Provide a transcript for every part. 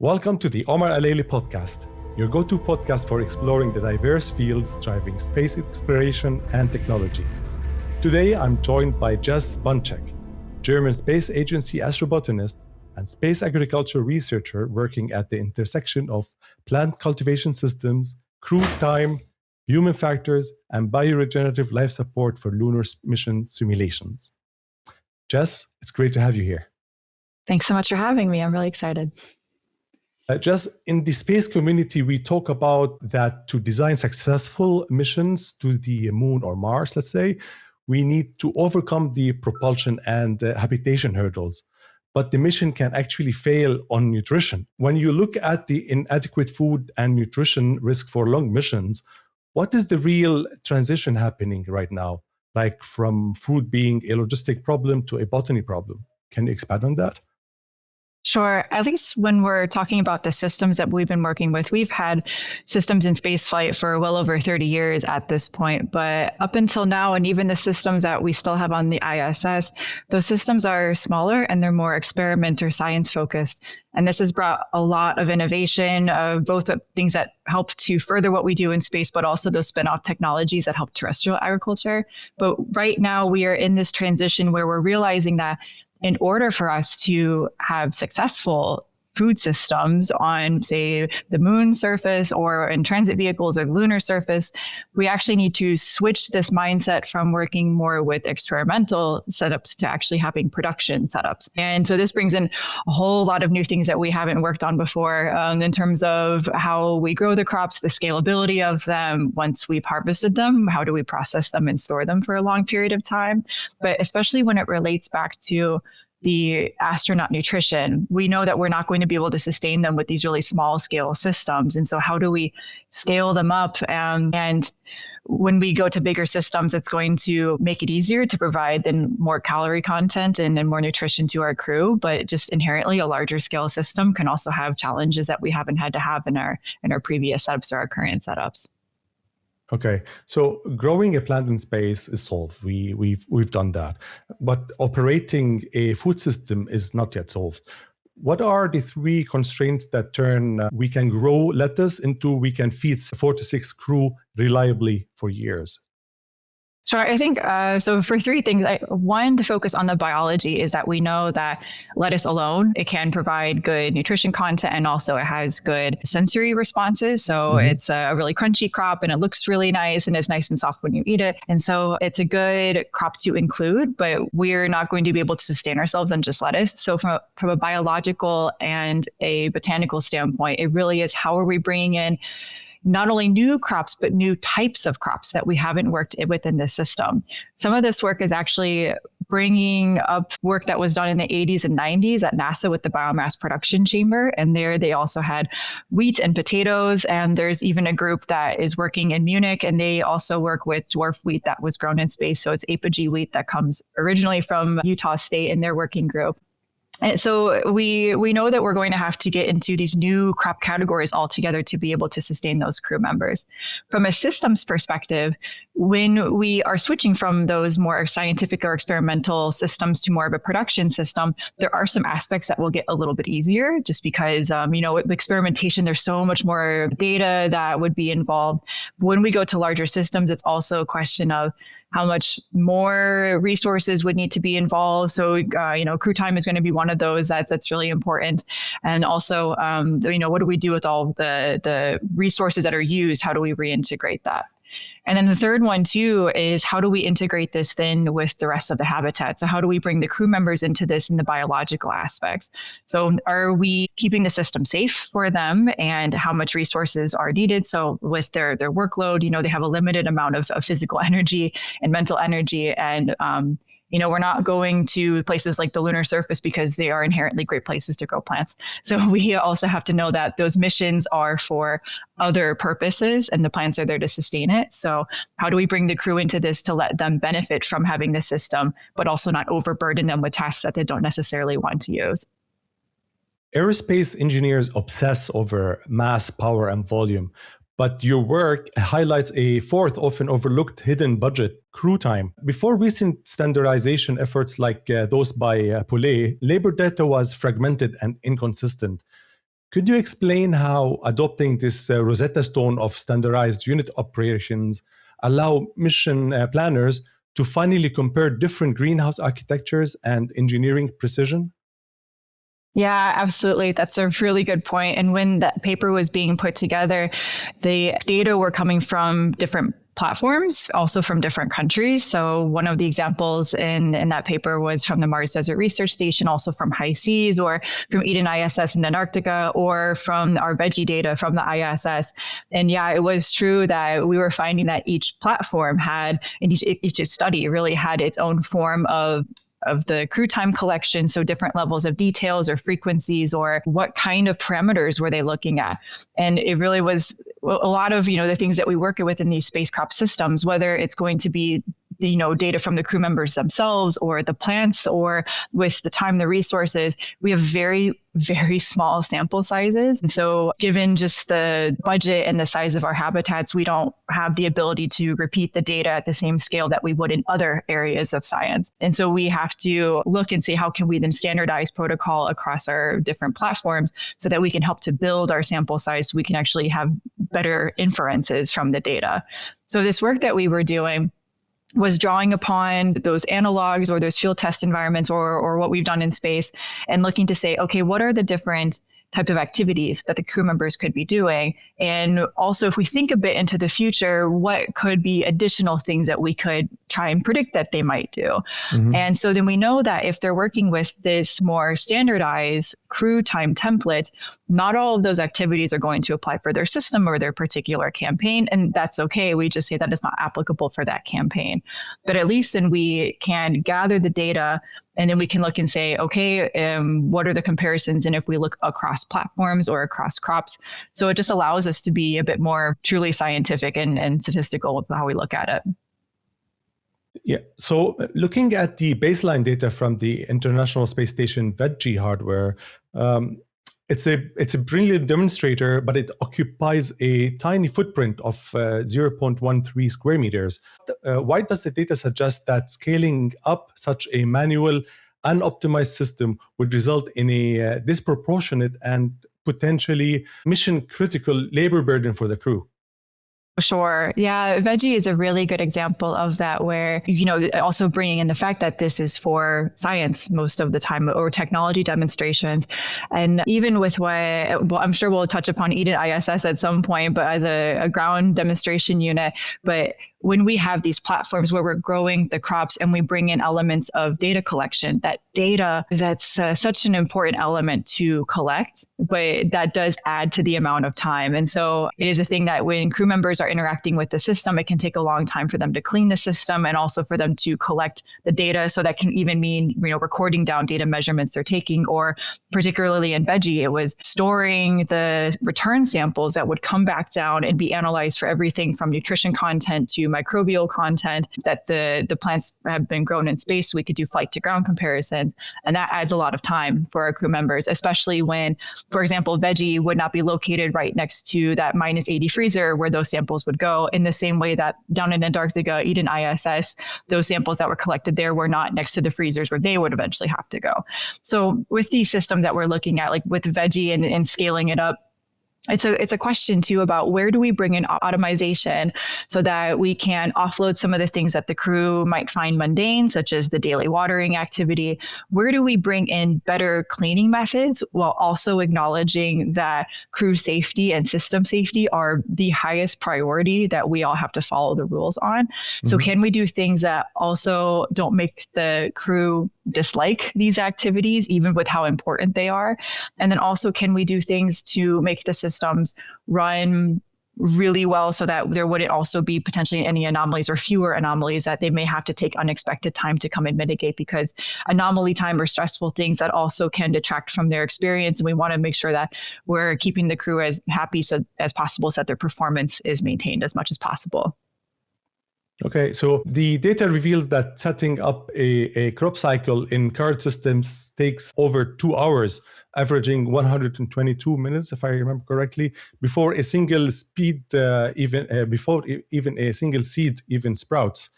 Welcome to the Omar Alayli podcast, your go-to podcast for exploring the diverse fields driving space exploration and technology. Today, I'm joined by Jess Bunchek, German space agency astrobotanist and space agriculture researcher working at the intersection of plant cultivation systems, crew time, human factors, and bioregenerative life support for lunar mission simulations. Jess, it's great to have you here. Thanks so much for having me. I'm really excited. Just in the space community, we talk about that to design successful missions to the moon or Mars, let's say, we need to overcome the propulsion and habitation hurdles. But the mission can actually fail on nutrition. When you look at the inadequate food and nutrition risk for long missions, what is the real transition happening right now? Like from food being a logistic problem to a botany problem. Can you expand on that? Sure. At least when we're talking about the systems that we've been working with, we've had systems in spaceflight for well over 30 years at this point. But up until now, and even the systems that we still have on the ISS, those systems are smaller and they're more experiment or science focused. And this has brought a lot of innovation, both things that help to further what we do in space, but also those spin-off technologies that help terrestrial agriculture. But right now we are in this transition where we're realizing that in order for us to have successful food systems on, say, the moon surface or in transit vehicles or lunar surface, we actually need to switch this mindset from working more with experimental setups to actually having production setups. And so this brings in a whole lot of new things that we haven't worked on before in terms of how we grow the crops, the scalability of them once we've harvested them, how do we process them and store them for a long period of time, but especially when it relates back to the astronaut nutrition, we know that we're not going to be able to sustain them with these really small scale systems. And so how do we scale them up? And when we go to bigger systems, it's going to make it easier to provide then more calorie content and more nutrition to our crew. But just inherently, a larger scale system can also have challenges that we haven't had to have in our previous setups or our current setups. Okay, so growing a plant in space is solved. We've done that, but operating a food system is not yet solved. What are the three constraints that turn we can grow lettuce into we can feed 4 to 6 crew reliably for years? Sure. I think so for three things. One, to focus on the biology is that we know that lettuce alone, it can provide good nutrition content and also it has good sensory responses. So it's a really crunchy crop and it looks really nice and it's nice and soft when you eat it. And so it's a good crop to include, but we're not going to be able to sustain ourselves on just lettuce. So from a biological and a botanical standpoint, it really is how are we bringing in not only new crops, but new types of crops that we haven't worked within this system. Some of this work is actually bringing up work that was done in the 80s and 90s at NASA with the biomass production chamber. And there they also had wheat and potatoes. And there's even a group that is working in Munich, and they also work with dwarf wheat that was grown in space. So it's apogee wheat that comes originally from Utah State in their working group. And so we know that we're going to have to get into these new crop categories altogether to be able to sustain those crew members. From a systems perspective, when we are switching from those more scientific or experimental systems to more of a production system, there are some aspects that will get a little bit easier just because, with experimentation, there's so much more data that would be involved. When we go to larger systems, it's also a question of how much more resources would need to be involved. So, crew time is going to be one of those that's really important. And also, what do we do with all the resources that are used? How do we reintegrate that? And then the third one, too, is how do we integrate this then with the rest of the habitat? So how do we bring the crew members into this in the biological aspects? So are we keeping the system safe for them and how much resources are needed? So with their workload, they have a limited amount of physical energy and mental energy. And we're not going to places like the lunar surface because they are inherently great places to grow plants. So we also have to know that those missions are for other purposes and the plants are there to sustain it. So how do we bring the crew into this to let them benefit from having the system, but also not overburden them with tasks that they don't necessarily want to use? Aerospace engineers obsess over mass, power, and volume. But your work highlights a fourth, often overlooked hidden budget, crew time. Before recent standardization efforts like those by Poulet, labor data was fragmented and inconsistent. Could you explain how adopting this Rosetta Stone of standardized unit operations allow mission planners to finally compare different greenhouse architectures and engineering precision? Yeah, absolutely. That's a really good point. And when that paper was being put together, the data were coming from different platforms, also from different countries. So one of the examples in that paper was from the Mars Desert Research Station, also from High Seas, or from Eden ISS in Antarctica, or from our Veggie data from the ISS. And yeah, it was true that we were finding that each platform had, and each study really had its own form of the crew time collection, so different levels of details or frequencies, or what kind of parameters were they looking at. And it really was a lot of, the things that we work with in these spacecraft systems, whether it's going to be data from the crew members themselves or the plants, or with the time, the resources, we have very, very small sample sizes. And so given just the budget and the size of our habitats, we don't have the ability to repeat the data at the same scale that we would in other areas of science. And so we have to look and see how can we then standardize protocol across our different platforms so that we can help to build our sample size so we can actually have better inferences from the data. So this work that we were doing was drawing upon those analogs or those field test environments or what we've done in space and looking to say, okay, what are the different type of activities that the crew members could be doing? And also, if we think a bit into the future, what could be additional things that we could try and predict that they might do? Mm-hmm. And so then we know that if they're working with this more standardized crew time template, not all of those activities are going to apply for their system or their particular campaign. And that's okay. We just say that it's not applicable for that campaign. But at least then we can gather the data, and then we can look and say, okay, what are the comparisons? And if we look across platforms or across crops, so it just allows us to be a bit more truly scientific and statistical with how we look at it. Yeah. So looking at the baseline data from the International Space Station Veggie hardware, it's a brilliant demonstrator, but it occupies a tiny footprint of 0.13 square meters. Why does the data suggest that scaling up such a manual, unoptimized system would result in a disproportionate and potentially mission-critical labor burden for the crew? Sure. Yeah, Veggie is a really good example of that, where, also bringing in the fact that this is for science most of the time, or technology demonstrations. And even with I'm sure we'll touch upon Eden ISS at some point, but as a ground demonstration unit, but when we have these platforms where we're growing the crops and we bring in elements of data collection, that data, that's such an important element to collect, but that does add to the amount of time. And so it is a thing that when crew members are interacting with the system, it can take a long time for them to clean the system and also for them to collect the data. So that can even mean, recording down data measurements they're taking, or particularly in Veggie, it was storing the return samples that would come back down and be analyzed for everything from nutrition content to microbial content that the plants have been grown in space. So we could do flight to ground comparisons. And that adds a lot of time for our crew members, especially when, for example, Veggie would not be located right next to that -80 freezer where those samples would go, in the same way that down in Antarctica, Eden ISS, those samples that were collected there were not next to the freezers where they would eventually have to go. So with these systems that we're looking at, like with Veggie and scaling it up, it's a question too about where do we bring in automation so that we can offload some of the things that the crew might find mundane, such as the daily watering activity. Where do we bring in better cleaning methods while also acknowledging that crew safety and system safety are the highest priority that we all have to follow the rules on? Mm-hmm. So can we do things that also don't make the crew dislike these activities, even with how important they are? And then also, can we do things to make the systems run really well so that there wouldn't also be potentially any anomalies or fewer anomalies that they may have to take unexpected time to come and mitigate, because anomaly time or stressful things that also can detract from their experience. And we want to make sure that we're keeping the crew as happy as possible so that their performance is maintained as much as possible. Okay, so the data reveals that setting up a crop cycle in current systems takes over 2 hours, averaging 122 minutes, if I remember correctly, before a single a single seed even sprouts.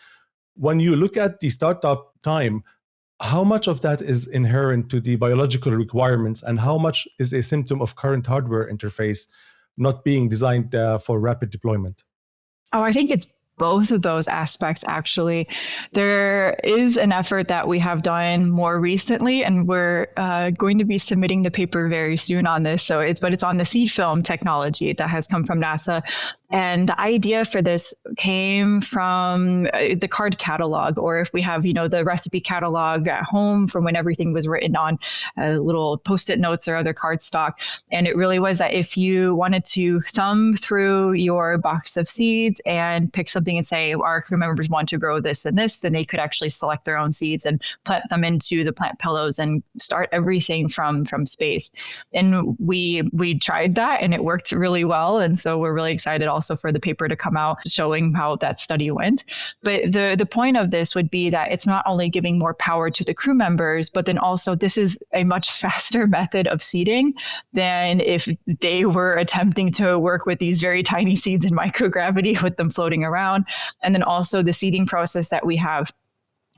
When you look at the startup time, How much of that is inherent to the biological requirements, and how much is a symptom of current hardware interface not being designed for rapid deployment? Oh, I think it's both of those aspects, actually. There is an effort that we have done more recently, and we're going to be submitting the paper very soon on this. But it's on the seed film technology that has come from NASA. And the idea for this came from the card catalog, or if we have, the recipe catalog at home from when everything was written on little Post-it notes or other cardstock. And it really was that if you wanted to thumb through your box of seeds and pick something and say, our crew members want to grow this and this, then they could actually select their own seeds and plant them into the plant pillows and start everything from space. And we tried that, and it worked really well. And so we're really excited also for the paper to come out showing how that study went. But the point of this would be that it's not only giving more power to the crew members, but then also this is a much faster method of seeding than if they were attempting to work with these very tiny seeds in microgravity with them floating around. And then also the seeding process that we have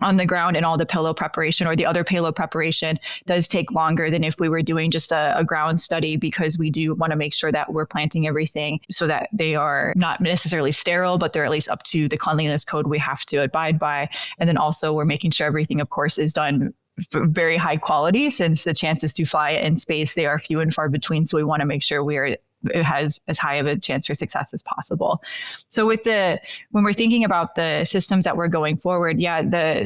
on the ground and all the pillow preparation or the other payload preparation does take longer than if we were doing just a ground study, because we do want to make sure that we're planting everything so that they are not necessarily sterile, but they're at least up to the cleanliness code we have to abide by. And then also we're making sure everything, of course, is done very high quality, since the chances to fly in space, they are few and far between. So we want to make sure it has as high of a chance for success as possible. So when we're thinking about the systems that we're going forward,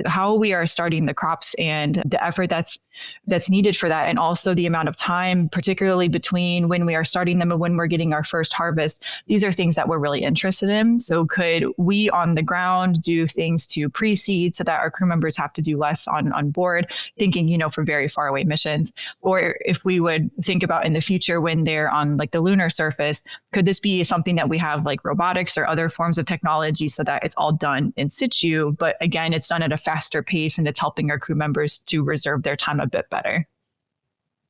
how we are starting the crops and the effort that's needed for that, and also the amount of time, particularly between when we are starting them and when we're getting our first harvest, these are things that we're really interested in. So could we on the ground do things to pre-seed so that our crew members have to do less on board, thinking, for very far away missions? Or if we would think about in the future when they're on like the lunar surface, could this be something that we have like robotics or other forms of technology so that it's all done in situ, but again, it's done at a faster pace and it's helping our crew members to reserve their time a bit better.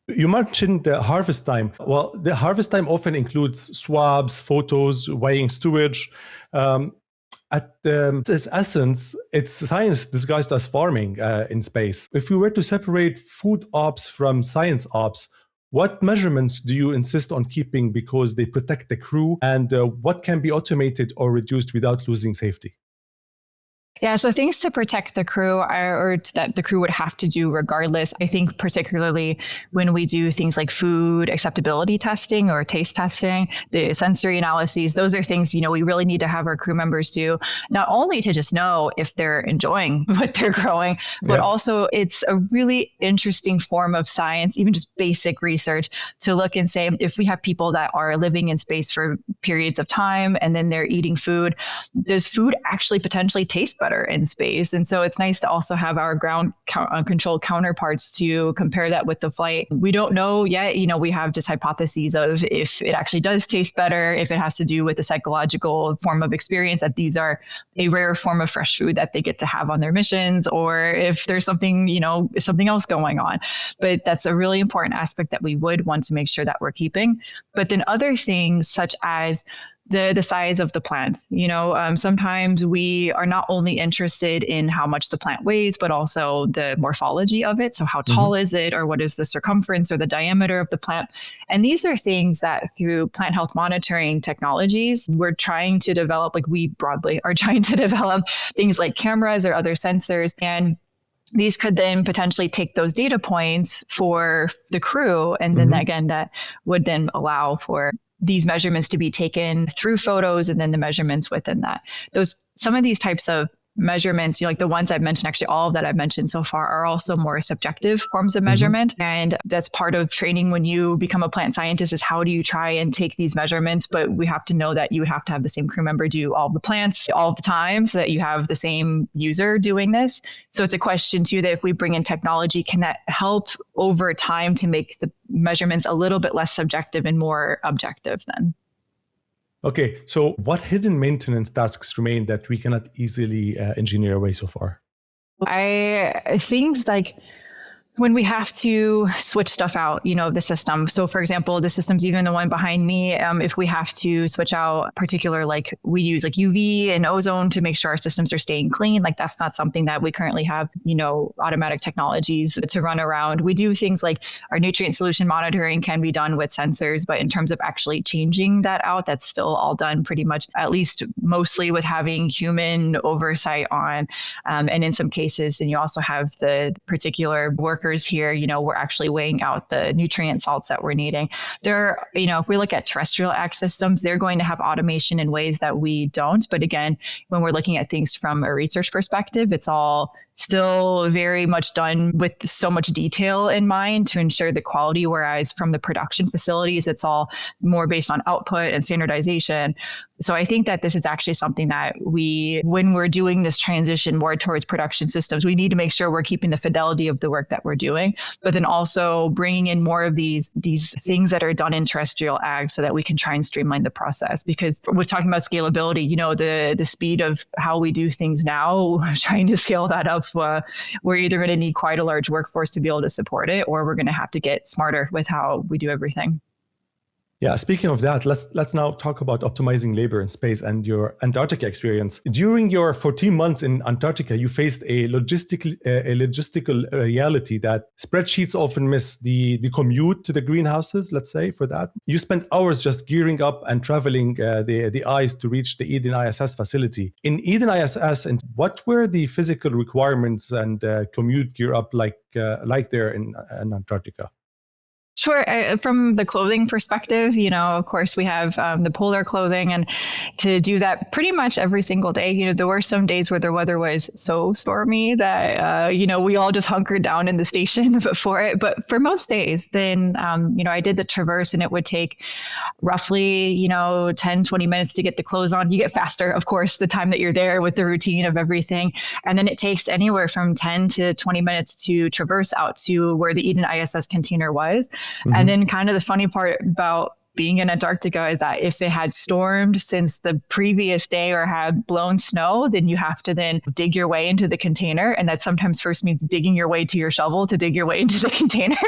You mentioned the harvest time. Well, the harvest time often includes swabs, photos, weighing stowage. At its essence, it's science disguised as farming in space. If we were to separate food ops from science ops, what measurements do you insist on keeping because they protect the crew, and what can be automated or reduced without losing safety? Yeah, so things to protect the crew or that the crew would have to do regardless. I think particularly when we do things like food acceptability testing or taste testing, the sensory analyses, those are things, we really need to have our crew members do, not only to just know if they're enjoying what they're growing, but also it's a really interesting form of science, even just basic research, to look and say, if we have people that are living in space for periods of time and then they're eating food, does food actually potentially taste better in space? And so it's nice to also have our ground control counterparts to compare that with the flight. We don't know yet, we have just hypotheses of if it actually does taste better, if it has to do with the psychological form of experience that these are a rare form of fresh food that they get to have on their missions, or if there's something, something else going on. But that's a really important aspect that we would want to make sure that we're keeping. But then other things such as the size of the plant. Sometimes we are not only interested in how much the plant weighs, but also the morphology of it. So how tall is it, or what is the circumference or the diameter of the plant? And these are things that through plant health monitoring technologies, we're trying to develop, like we broadly are trying to develop things like cameras or other sensors. And these could then potentially take those data points for the crew. And then again, that would then allow for these measurements to be taken through photos and then the measurements within that. Some of these types of measurements, like the ones I've mentioned, actually all of that I've mentioned so far are also more subjective forms of measurement. And that's part of training when you become a plant scientist, is how do you try and take these measurements? But we have to know that you would have to have the same crew member do all the plants all the time so that you have the same user doing this. So it's a question too, that if we bring in technology, can that help over time to make the measurements a little bit less subjective and more objective then? Okay, so what hidden maintenance tasks remain that we cannot easily engineer away so far? Things like when we have to switch stuff out, the system. So for example, the systems, even the one behind me, if we have to switch out particular, like we use like UV and ozone to make sure our systems are staying clean, like that's not something that we currently have, automatic technologies to run around. We do things like our nutrient solution monitoring can be done with sensors, but in terms of actually changing that out, that's still all done pretty much, at least mostly with having human oversight on. And in some cases, then you also have the particular workers here, we're actually weighing out the nutrient salts that we're needing. There, if we look at terrestrial ag systems, they're going to have automation in ways that we don't. But again, when we're looking at things from a research perspective, it's all still very much done with so much detail in mind to ensure the quality, whereas from the production facilities, it's all more based on output and standardization. So I think that this is actually something that when we're doing this transition more towards production systems, we need to make sure we're keeping the fidelity of the work that we're doing, but then also bringing in more of these things that are done in terrestrial ag so that we can try and streamline the process. Because we're talking about scalability, the speed of how we do things now, trying to scale that up, we're either going to need quite a large workforce to be able to support it, or we're going to have to get smarter with how we do everything. Yeah, speaking of that, let's now talk about optimizing labor in space and your Antarctica experience. During your 14 months in Antarctica, you faced a logistical reality that spreadsheets often miss, the commute to the greenhouses, let's say, for that. You spent hours just gearing up and traveling the ice to reach the Eden ISS facility. In Eden ISS, and what were the physical requirements and commute gear up like there in Antarctica? Sure. From the clothing perspective, of course, we have the polar clothing, and to do that pretty much every single day. There were some days where the weather was so stormy that, we all just hunkered down in the station for it. But for most days, then, I did the traverse, and it would take roughly, 10, 20 minutes to get the clothes on. You get faster, of course, the time that you're there with the routine of everything. And then it takes anywhere from 10 to 20 minutes to traverse out to where the Eden ISS container was. Mm-hmm. And then kind of the funny part about being in Antarctica is that if it had stormed since the previous day or had blown snow, then you have to then dig your way into the container. And that sometimes first means digging your way to your shovel to dig your way into the container.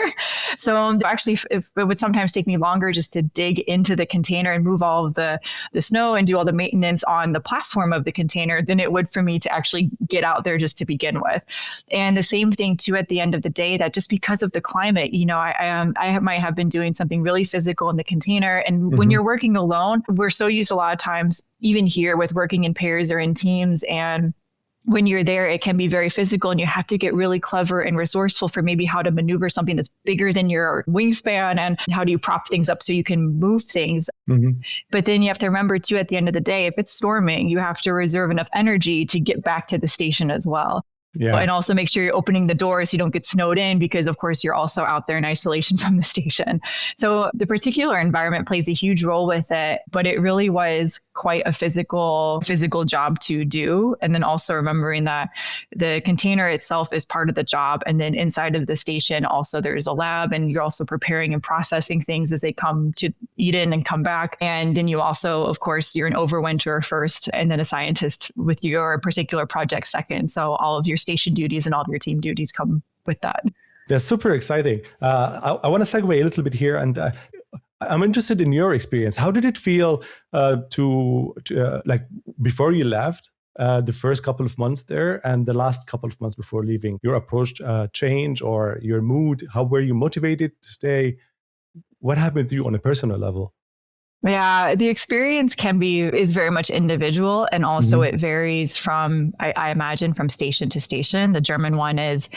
So actually, it would sometimes take me longer just to dig into the container and move all of the snow and do all the maintenance on the platform of the container than it would for me to actually get out there just to begin with. And the same thing too, at the end of the day, that just because of the climate, I might have been doing something really physical in the container. And when you're working alone, we're so used a lot of times, even here with working in pairs or in teams. And when you're there, it can be very physical, and you have to get really clever and resourceful for maybe how to maneuver something that's bigger than your wingspan, and how do you prop things up so you can move things. Mm-hmm. But then you have to remember too, at the end of the day, if it's storming, you have to reserve enough energy to get back to the station as well. Yeah. And also make sure you're opening the doors so you don't get snowed in, because of course you're also out there in isolation from the station. So the particular environment plays a huge role with it, but it really was quite a physical job to do. And then also remembering that the container itself is part of the job. And then inside of the station, also there's a lab, and you're also preparing and processing things as they come to Eden and come back. And then you also, of course, you're an overwinterer first, and then a scientist with your particular project second. So all of your station duties and all of your team duties come with that. That's super exciting. I want to segue a little bit here, and I'm interested in your experience. How did it feel to like before you left, the first couple of months there and the last couple of months before leaving? Your approach change or your mood? How were you motivated to stay? What happened to you on a personal level? Yeah, the experience is very much individual, and also it varies from, I imagine, from station to station. The German one is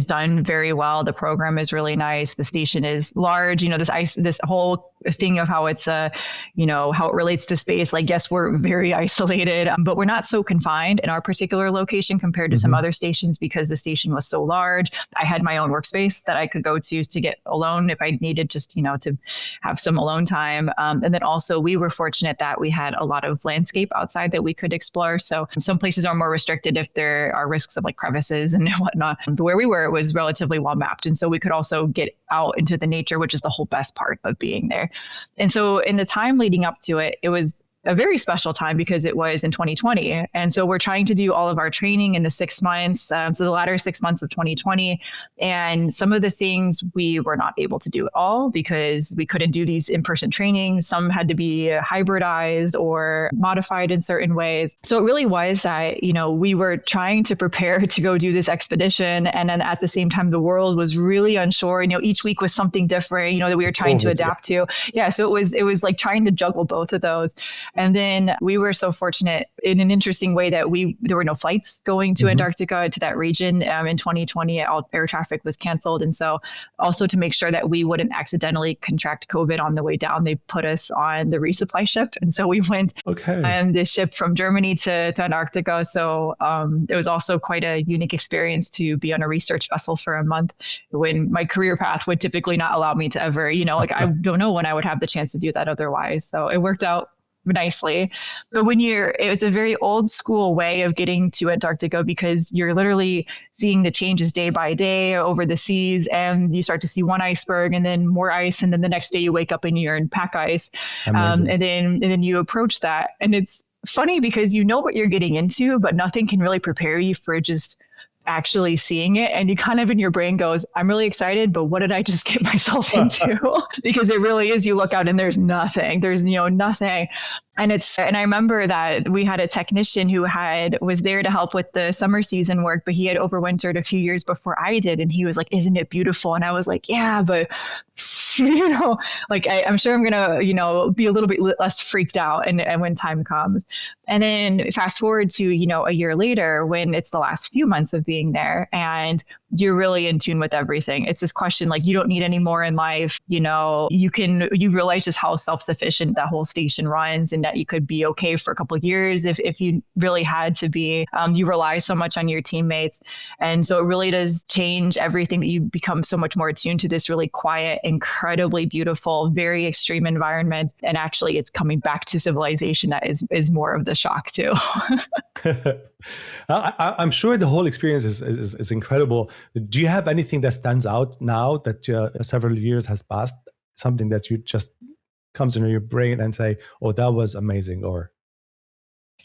done very well. The program is really nice. The station is large. This whole thing of how it's how it relates to space. Like, yes, we're very isolated, but we're not so confined in our particular location compared to some other stations, because the station was so large. I had my own workspace that I could go to get alone if I needed, just to have some alone time. And then also we were fortunate that we had a lot of landscape outside that we could explore. So some places are more restricted if there are risks of like crevices and whatnot. But where we were, it was relatively well mapped. And so we could also get out into the nature, which is the whole best part of being there. And so in the time leading up to it, it was a very special time because it was in 2020. And so we're trying to do all of our training in the 6 months, so the latter 6 months of 2020. And some of the things we were not able to do at all because we couldn't do these in-person trainings. Some had to be hybridized or modified in certain ways. So it really was that, we were trying to prepare to go do this expedition. And then at the same time, the world was really unsure. Each week was something different, that we were trying to adapt to. Yeah. So it was like trying to juggle both of those. And then we were so fortunate in an interesting way that there were no flights going to Antarctica, to that region in 2020. All air traffic was canceled. And so also to make sure that we wouldn't accidentally contract COVID on the way down, they put us on the resupply ship. And so we went on this ship from Germany to Antarctica. So it was also quite a unique experience to be on a research vessel for a month when my career path would typically not allow me to ever, I don't know when I would have the chance to do that otherwise. So it worked out nicely. But it's a very old school way of getting to Antarctica because you're literally seeing the changes day by day over the seas, and you start to see one iceberg and then more ice. And then the next day you wake up and you're in pack ice. And then you approach that. And it's funny because you know what you're getting into, but nothing can really prepare you for just actually seeing it. And you kind of in your brain goes, I'm really excited, but what did I just get myself into? Because it really is, you look out and there's nothing. There's nothing. And I remember that we had a technician who was there to help with the summer season work, but he had overwintered a few years before I did. And he was like, isn't it beautiful? And I was like, yeah, but I'm sure I'm going to, be a little bit less freaked out and when time comes. And then fast forward to, a year later when it's the last few months of being there and you're really in tune with everything. It's this question, like, you don't need any more in life. You realize just how self-sufficient that whole station runs and that you could be okay for a couple of years if you really had to be. You rely so much on your teammates. And so it really does change everything, that you become so much more attuned to this really quiet, incredibly beautiful, very extreme environment. And actually it's coming back to civilization that is more of the shock too. I'm sure the whole experience is incredible. Do you have anything that stands out now that several years has passed? Something that you just comes into your brain and say, oh, that was amazing, or...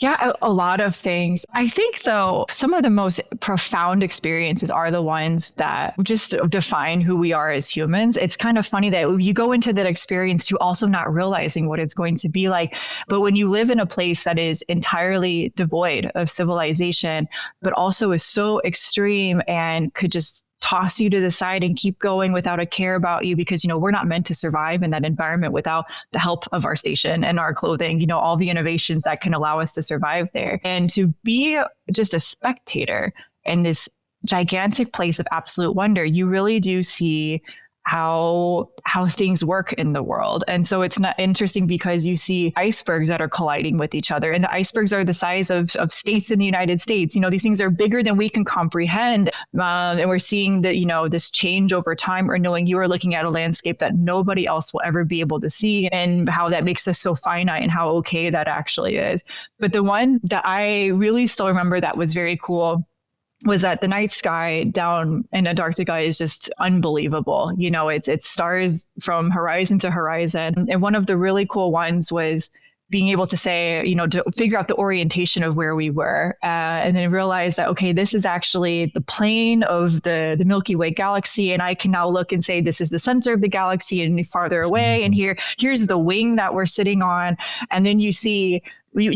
Yeah, a lot of things. I think, though, some of the most profound experiences are the ones that just define who we are as humans. It's kind of funny that you go into that experience to also not realizing what it's going to be like. But when you live in a place that is entirely devoid of civilization, but also is so extreme and could just toss you to the side and keep going without a care about you, because, we're not meant to survive in that environment without the help of our station and our clothing, all the innovations that can allow us to survive there. And to be just a spectator in this gigantic place of absolute wonder, you really do see how things work in the world. And so it's not interesting because you see icebergs that are colliding with each other, and the icebergs are the size of states in the United States. These things are bigger than we can comprehend. And we're seeing that, this change over time, or knowing you are looking at a landscape that nobody else will ever be able to see, and how that makes us so finite and how okay that actually is. But the one that I really still remember that was very cool was that the night sky down in Antarctica is just unbelievable. It's stars from horizon to horizon. And one of the really cool ones was being able to say, to figure out the orientation of where we were, and then realize that, okay, this is actually the plane of the Milky Way galaxy. And I can now look and say, this is the center of the galaxy and farther away. And here's the wing that we're sitting on. And then you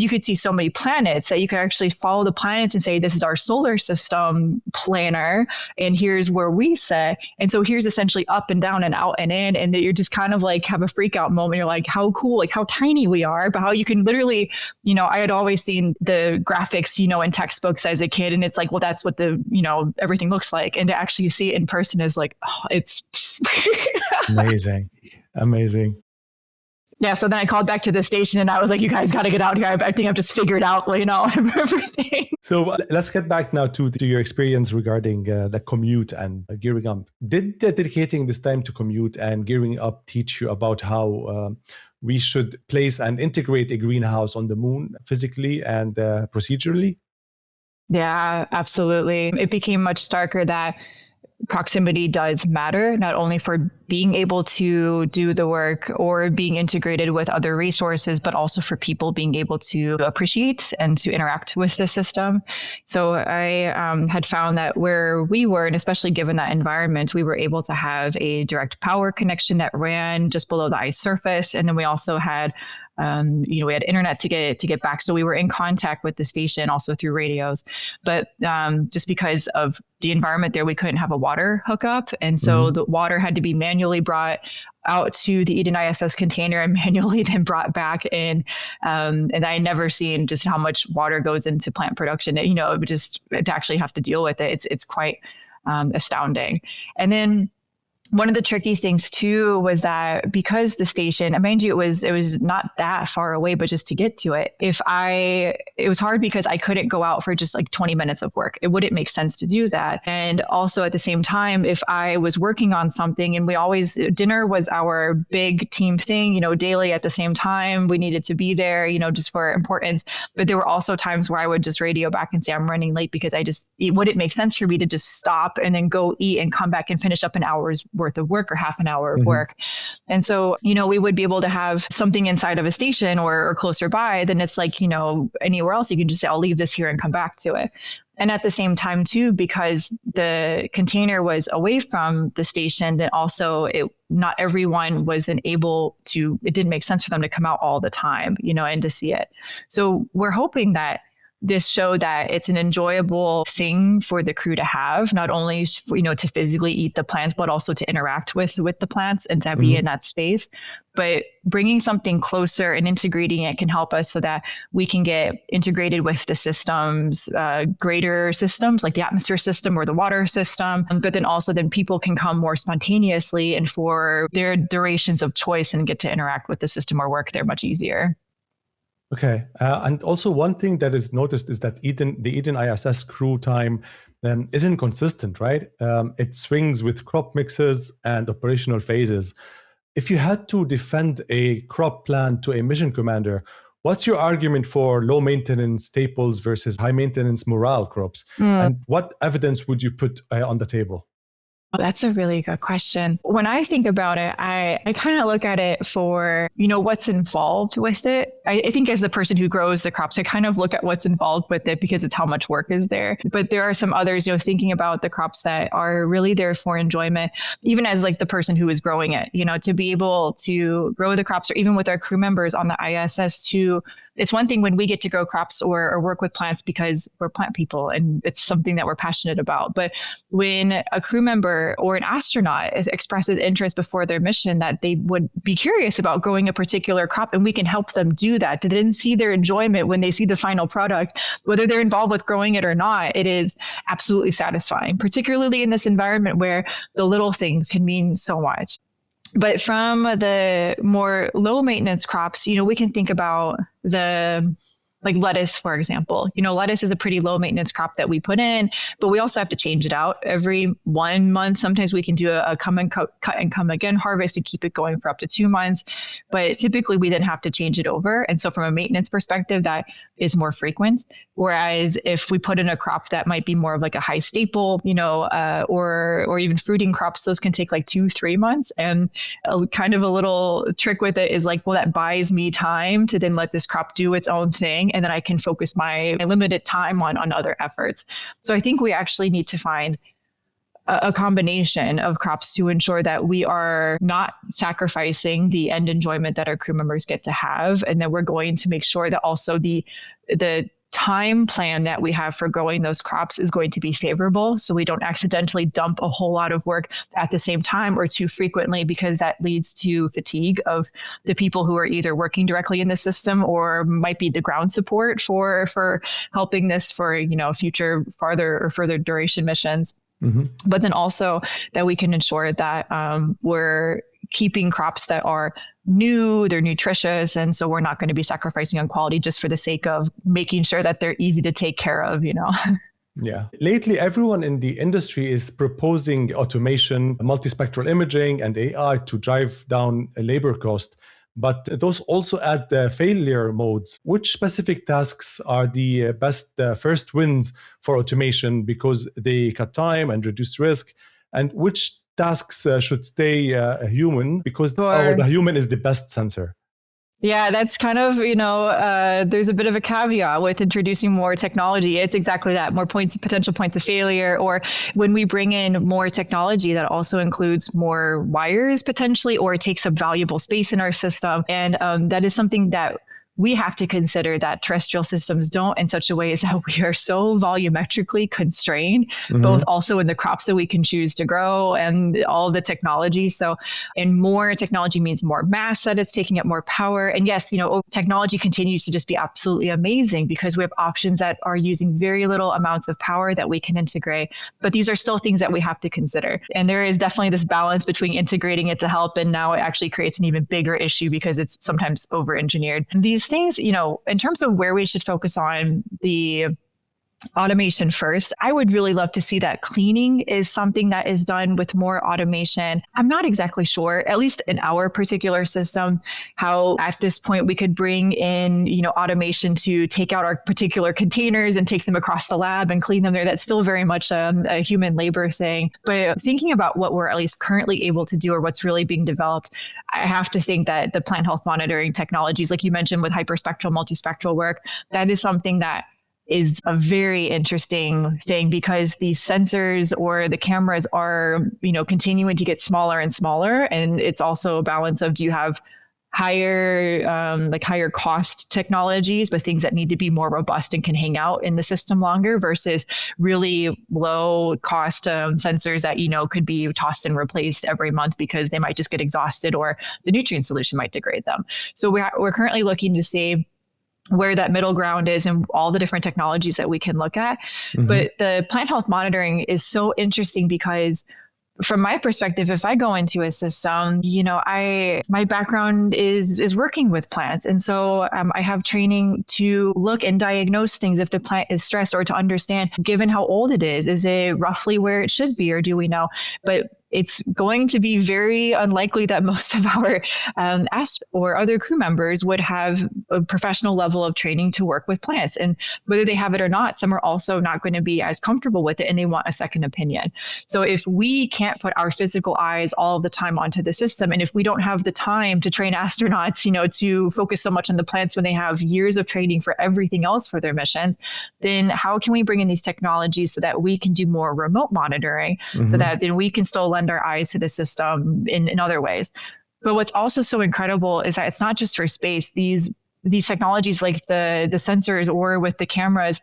could see so many planets that you could actually follow the planets and say, this is our solar system planner, and here's where we sit. And so here's essentially up and down and out and in, and that you're just kind of like have a freak out moment. You're like, how cool, like how tiny we are, but how you can literally, I had always seen the graphics, in textbooks as a kid, and it's like, well, that's what everything looks like. And to actually see it in person is like, oh, it's amazing. Yeah, so then I called back to the station and I was like, you guys got to get out here. I think I've just figured out, everything. So let's get back now to your experience regarding the commute and gearing up. Did dedicating this time to commute and gearing up teach you about how we should place and integrate a greenhouse on the moon physically and procedurally? Yeah, absolutely. It became much starker that proximity does matter, not only for being able to do the work or being integrated with other resources, but also for people being able to appreciate and to interact with the system. So I had found that where we were, and especially given that environment, we were able to have a direct power connection that ran just below the ice surface. And then we also had we had internet to get back. So we were in contact with the station also through radios. But just because of the environment there, we couldn't have a water hookup. And so the water had to be manually brought out to the Eden ISS container and manually then brought back in. And I had never seen just how much water goes into plant production. Just to actually have to deal with it, it's quite astounding. And then one of the tricky things too was that because the station, and mind you, it was not that far away, but just to get to it, it was hard because I couldn't go out for just like 20 minutes of work. It wouldn't make sense to do that. And also at the same time, if I was working on something, and dinner was our big team thing, daily at the same time, we needed to be there, just for importance. But there were also times where I would just radio back and say, I'm running late because it wouldn't make sense for me to just stop and then go eat and come back and finish up an hour's worth of work or half an hour of work. And so, we would be able to have something inside of a station or closer by, then it's like, anywhere else, you can just say, I'll leave this here and come back to it. And at the same time too, because the container was away from the station, then also not everyone was then able to, it didn't make sense for them to come out all the time, and to see it. So we're hoping that this showed that it's an enjoyable thing for the crew to have, not only, to physically eat the plants, but also to interact with the plants and to be in that space. But bringing something closer and integrating it can help us so that we can get integrated with the systems, greater systems like the atmosphere system or the water system. But then also people can come more spontaneously and for their durations of choice and get to interact with the system or work there much easier. Okay. And also one thing that is noticed is that the Eden ISS crew time isn't consistent, right? It swings with crop mixes and operational phases. If you had to defend a crop plan to a mission commander, what's your argument for low maintenance staples versus high maintenance morale crops? And what evidence would you put on the table? Oh, that's a really good question. When I think about it, I kind of look at it for, what's involved with it. I think as the person who grows the crops, I kind of look at what's involved with it because it's how much work is there. But there are some others, thinking about the crops that are really there for enjoyment, even as like the person who is growing it, to be able to grow the crops, or even with our crew members on the ISS it's one thing when we get to grow crops or work with plants because we're plant people and it's something that we're passionate about. But when a crew member or an astronaut expresses interest before their mission that they would be curious about growing a particular crop, and we can help them do that, to then see their enjoyment when they see the final product, whether they're involved with growing it or not, it is absolutely satisfying, particularly in this environment where the little things can mean so much. But from the more low maintenance crops, we can think about like lettuce, for example. Lettuce is a pretty low maintenance crop that we put in, but we also have to change it out every 1 month. Sometimes we can do a come and cut and come again harvest and keep it going for up to 2 months. But typically we then have to change it over. And so from a maintenance perspective, that is more frequent. Whereas if we put in a crop that might be more of like a high staple, or even fruiting crops, those can take like 2-3 months. And kind of a little trick with it is like, well, that buys me time to then let this crop do its own thing. And then I can focus my limited time on other efforts. So I think we actually need to find a combination of crops to ensure that we are not sacrificing the end enjoyment that our crew members get to have. And then we're going to make sure that also the time plan that we have for growing those crops is going to be favorable, so we don't accidentally dump a whole lot of work at the same time or too frequently, because that leads to fatigue of the people who are either working directly in the system or might be the ground support for helping this for future further duration missions. But then also that we can ensure that we're keeping crops that are new, they're nutritious, and so we're not going to be sacrificing on quality just for the sake of making sure that they're easy to take care of, Yeah. Lately, everyone in the industry is proposing automation, multispectral imaging, and AI to drive down labor cost. But those also add the failure modes. Which specific tasks are the best first wins for automation because they cut time and reduce risk? and which tasks should stay human, because Sure. the human is the best sensor? Yeah, that's kind of, there's a bit of a caveat with introducing more technology. It's exactly that, more potential points of failure. Or when we bring in more technology, that also includes more wires potentially, or it takes up valuable space in our system. And that is something that we have to consider that terrestrial systems don't, in such a way as that we are so volumetrically constrained, both also in the crops that we can choose to grow and all the technology. So, and more technology means more mass that it's taking up more power. And yes, technology continues to just be absolutely amazing because we have options that are using very little amounts of power that we can integrate. But these are still things that we have to consider. And there is definitely this balance between integrating it to help, and now it actually creates an even bigger issue because it's sometimes over-engineered. And these things, in terms of where we should focus on the automation first, I would really love to see that cleaning is something that is done with more automation. I'm not exactly sure, at least in our particular system, how at this point we could bring in, automation to take out our particular containers and take them across the lab and clean them there. That's still very much a human labor thing. But thinking about what we're at least currently able to do or what's really being developed, I have to think that the plant health monitoring technologies, like you mentioned with hyperspectral, multispectral work, that is something that is a very interesting thing, because these sensors or the cameras are, continuing to get smaller and smaller. And it's also a balance of, do you have higher cost technologies, but things that need to be more robust and can hang out in the system longer, versus really low cost sensors that, could be tossed and replaced every month because they might just get exhausted or the nutrient solution might degrade them. So we're currently looking to see where that middle ground is and all the different technologies that we can look at. But the plant health monitoring is so interesting because, from my perspective, if I go into a system, my background is working with plants. And so I have training to look and diagnose things if the plant is stressed, or to understand, given how old it is it roughly where it should be, or do we know? But it's going to be very unlikely that most of our or other crew members would have a professional level of training to work with plants. And whether they have it or not, some are also not going to be as comfortable with it, and they want a second opinion. So if we can't put our physical eyes all the time onto the system, and if we don't have the time to train astronauts, to focus so much on the plants when they have years of training for everything else for their missions, then how can we bring in these technologies so that we can do more remote monitoring, so that then we can still lend our eyes to the system in other ways? But what's also so incredible is that it's not just for space. These technologies, like the sensors or with the cameras,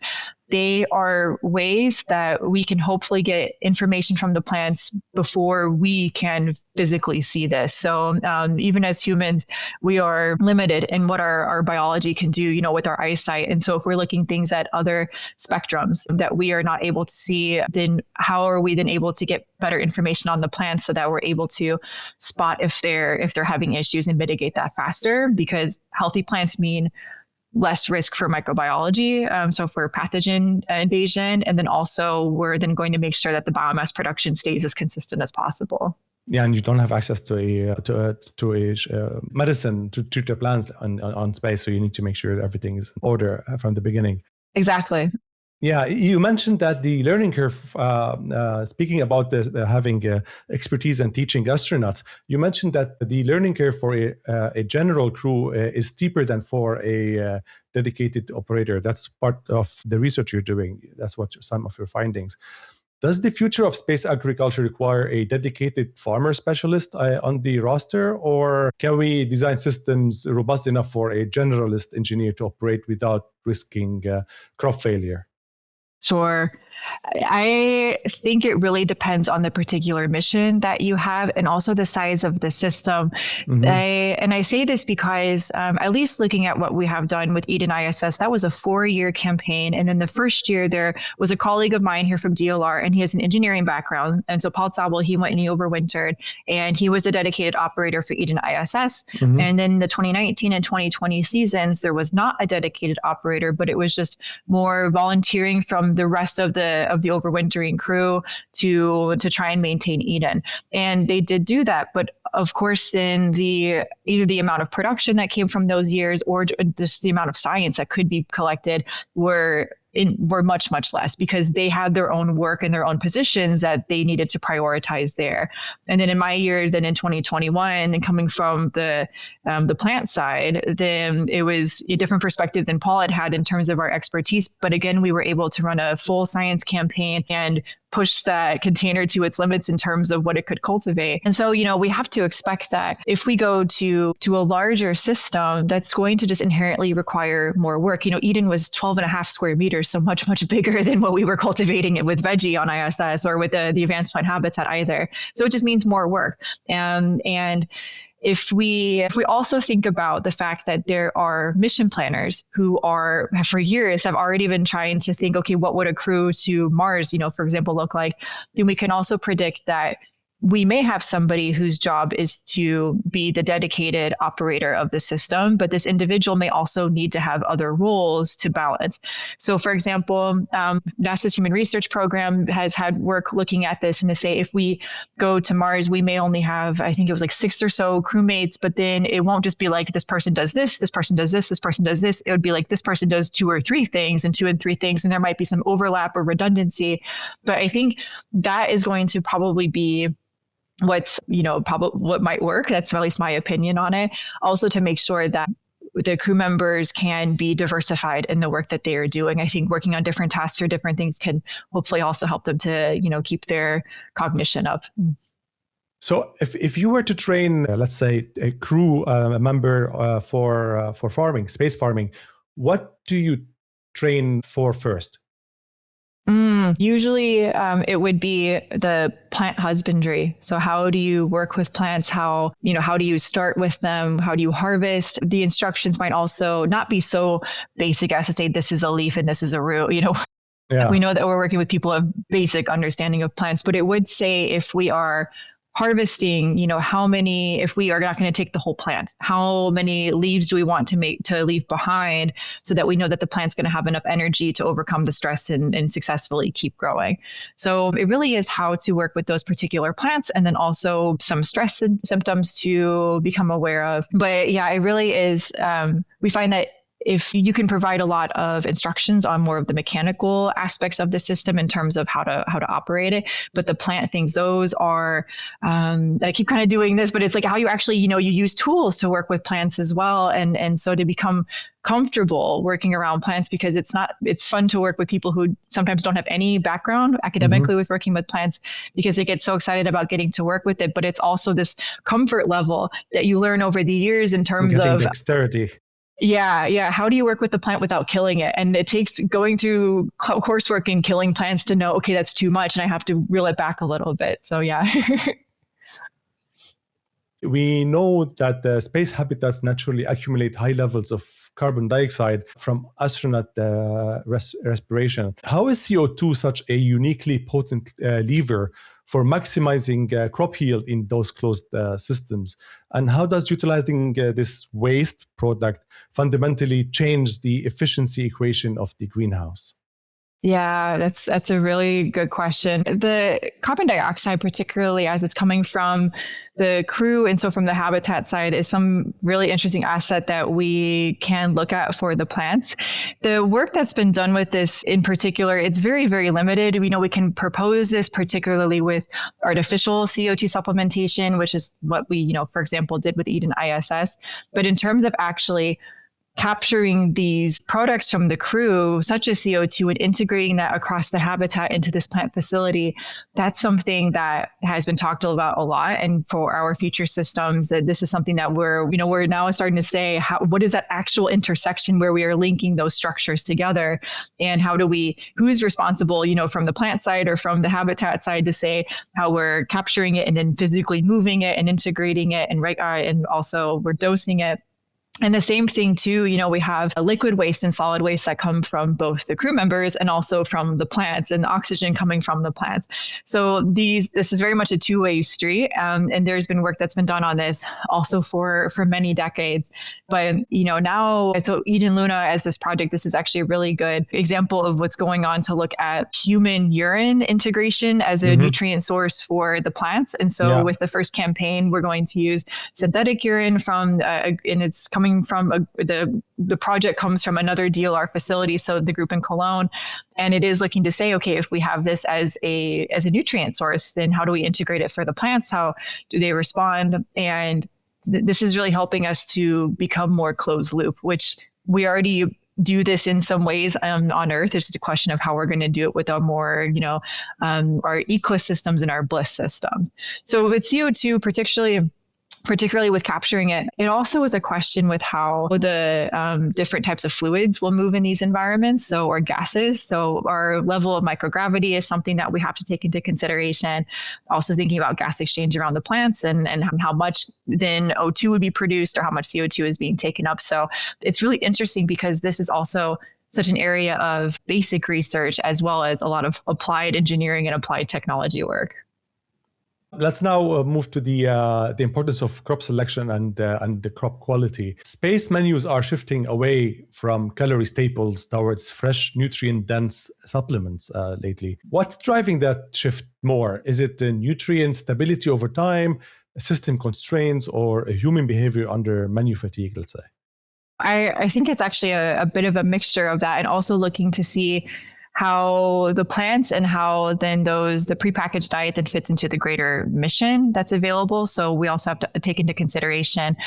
they are ways that we can hopefully get information from the plants before we can physically see this. So even as humans, we are limited in what our biology can do, with our eyesight. And so if we're looking things at other spectrums that we are not able to see, then how are we then able to get better information on the plants so that we're able to spot if they're having issues and mitigate that faster? Because healthy plants mean less risk for microbiology, so for pathogen invasion, and then also we're then going to make sure that the biomass production stays as consistent as possible. Yeah, and you don't have access to a medicine to treat the plants on space, so you need to make sure that everything is in order from the beginning. Exactly. Yeah, you mentioned that the learning curve, speaking about having expertise and teaching astronauts, you mentioned that the learning curve for a general crew is steeper than for a dedicated operator. That's part of the research you're doing. That's what some of your findings. Does the future of space agriculture require a dedicated farmer specialist on the roster, or can we design systems robust enough for a generalist engineer to operate without risking crop failure? Sure. I think it really depends on the particular mission that you have and also the size of the system. I say this because at least looking at what we have done with Eden ISS, that was a 4-year campaign. And then the first year there was a colleague of mine here from DLR, and he has an engineering background. And so Paul Zabel, he went and he overwintered, and he was the dedicated operator for Eden ISS. And then the 2019 and 2020 seasons, there was not a dedicated operator, but it was just more volunteering from the rest of the overwintering crew to try and maintain Eden. And they did do that. But of course, then either the amount of production that came from those years or just the amount of science that could be collected were were much, much less because they had their own work and their own positions that they needed to prioritize there. And then in my year, then in 2021, and coming from the plant side, then it was a different perspective than Paul had in terms of our expertise. But again, we were able to run a full science campaign and push that container to its limits in terms of what it could cultivate. And so, we have to expect that if we go to a larger system, that's going to just inherently require more work. Eden was 12 and a half square meters, so much, much bigger than what we were cultivating it with Veggie on ISS or with the advanced plant habitat either. So it just means more work. And if we also think about the fact that there are mission planners who for years have already been trying to think, okay, what would a crew to Mars, for example, look like? Then we can also predict that we may have somebody whose job is to be the dedicated operator of the system, but this individual may also need to have other roles to balance. So, for example, NASA's Human Research Program has had work looking at this and to say if we go to Mars, we may only have, I think it was like 6 or so crewmates, but then it won't just be like this person does this person does this person does this. It would be like this person does 2 or 3 things and 2 and 3 things, and there might be some overlap or redundancy. But I think that is going to probably be what's, probably what might work. That's at least my opinion on it. Also to make sure that the crew members can be diversified in the work that they are doing. I think working on different tasks or different things can hopefully also help them to, keep their cognition up. So if you were to train, let's say, a crew member for farming, space farming, what do you train for first? Usually it would be the plant husbandry. So how do you work with plants? How do you start with them? How do you harvest? The instructions might also not be so basic as to say, this is a leaf and this is a root, Yeah. We know that we're working with people who have basic understanding of plants, but it would say if we are harvesting, how many, if we are not going to take the whole plant, how many leaves do we want to leave behind so that we know that the plant's going to have enough energy to overcome the stress and successfully keep growing. So it really is how to work with those particular plants and then also some stress symptoms to become aware of. But yeah, it really is, we find that if you can provide a lot of instructions on more of the mechanical aspects of the system in terms of how to operate it, but the plant things, those are, I keep kind of doing this, but it's like how you actually, you use tools to work with plants as well. And so to become comfortable working around plants, because it's fun to work with people who sometimes don't have any background academically with working with plants because they get so excited about getting to work with it. But it's also this comfort level that you learn over the years in terms of dexterity. Yeah. How do you work with the plant without killing it? And it takes going through coursework and killing plants to know, okay, that's too much and I have to reel it back a little bit. So yeah. We know that the space habitats naturally accumulate high levels of carbon dioxide from astronaut respiration. How is CO2 such a uniquely potent lever for maximizing crop yield in those closed systems? And how does utilizing this waste product fundamentally change the efficiency equation of the greenhouse? Yeah, that's a really good question. The carbon dioxide, particularly as it's coming from the crew and so from the habitat side, is some really interesting asset that we can look at for the plants. The work that's been done with this in particular, it's very, very limited. We know we can propose this particularly with artificial CO2 supplementation, which is what we, for example, did with Eden ISS. But in terms of actually capturing these products from the crew, such as CO2, and integrating that across the habitat into this plant facility, that's something that has been talked about a lot. And for our future systems, that this is something that we're now starting to say, what is that actual intersection where we are linking those structures together? And who's responsible, from the plant side or from the habitat side to say how we're capturing it and then physically moving it and integrating it and also we're dosing it. And the same thing too, we have a liquid waste and solid waste that come from both the crew members and also from the plants, and the oxygen coming from the plants. So this is very much a two-way street. And there's been work that's been done on this also for many decades. But, now, so Eden Luna as this project, this is actually a really good example of what's going on to look at human urine integration as a nutrient source for the plants. And so with the first campaign, we're going to use synthetic urine and it's coming coming from the project comes from another DLR facility, so the group in Cologne, and it is looking to say, okay, if we have this as a nutrient source, then how do we integrate it for the plants? How do they respond? And this is really helping us to become more closed loop, which we already do this in some ways on Earth. It's just a question of how we're going to do it with our more, our ecosystems and our BLISS systems. So with CO2, particularly with capturing it, it also is a question with how the different types of fluids will move in these environments, or gases. So our level of microgravity is something that we have to take into consideration. Also thinking about gas exchange around the plants and how much then O2 would be produced or how much CO2 is being taken up. So it's really interesting because this is also such an area of basic research as well as a lot of applied engineering and applied technology work. Let's now move to the importance of crop selection and the crop quality. Space menus are shifting away from calorie staples towards fresh, nutrient-dense supplements lately. What's driving that shift more? Is it nutrient stability over time, system constraints, or human behavior under menu fatigue, let's say? I think it's actually a bit of a mixture of that, and also looking to see how the plants and how then the prepackaged diet that fits into the greater mission that's available. So we also have to take into consideration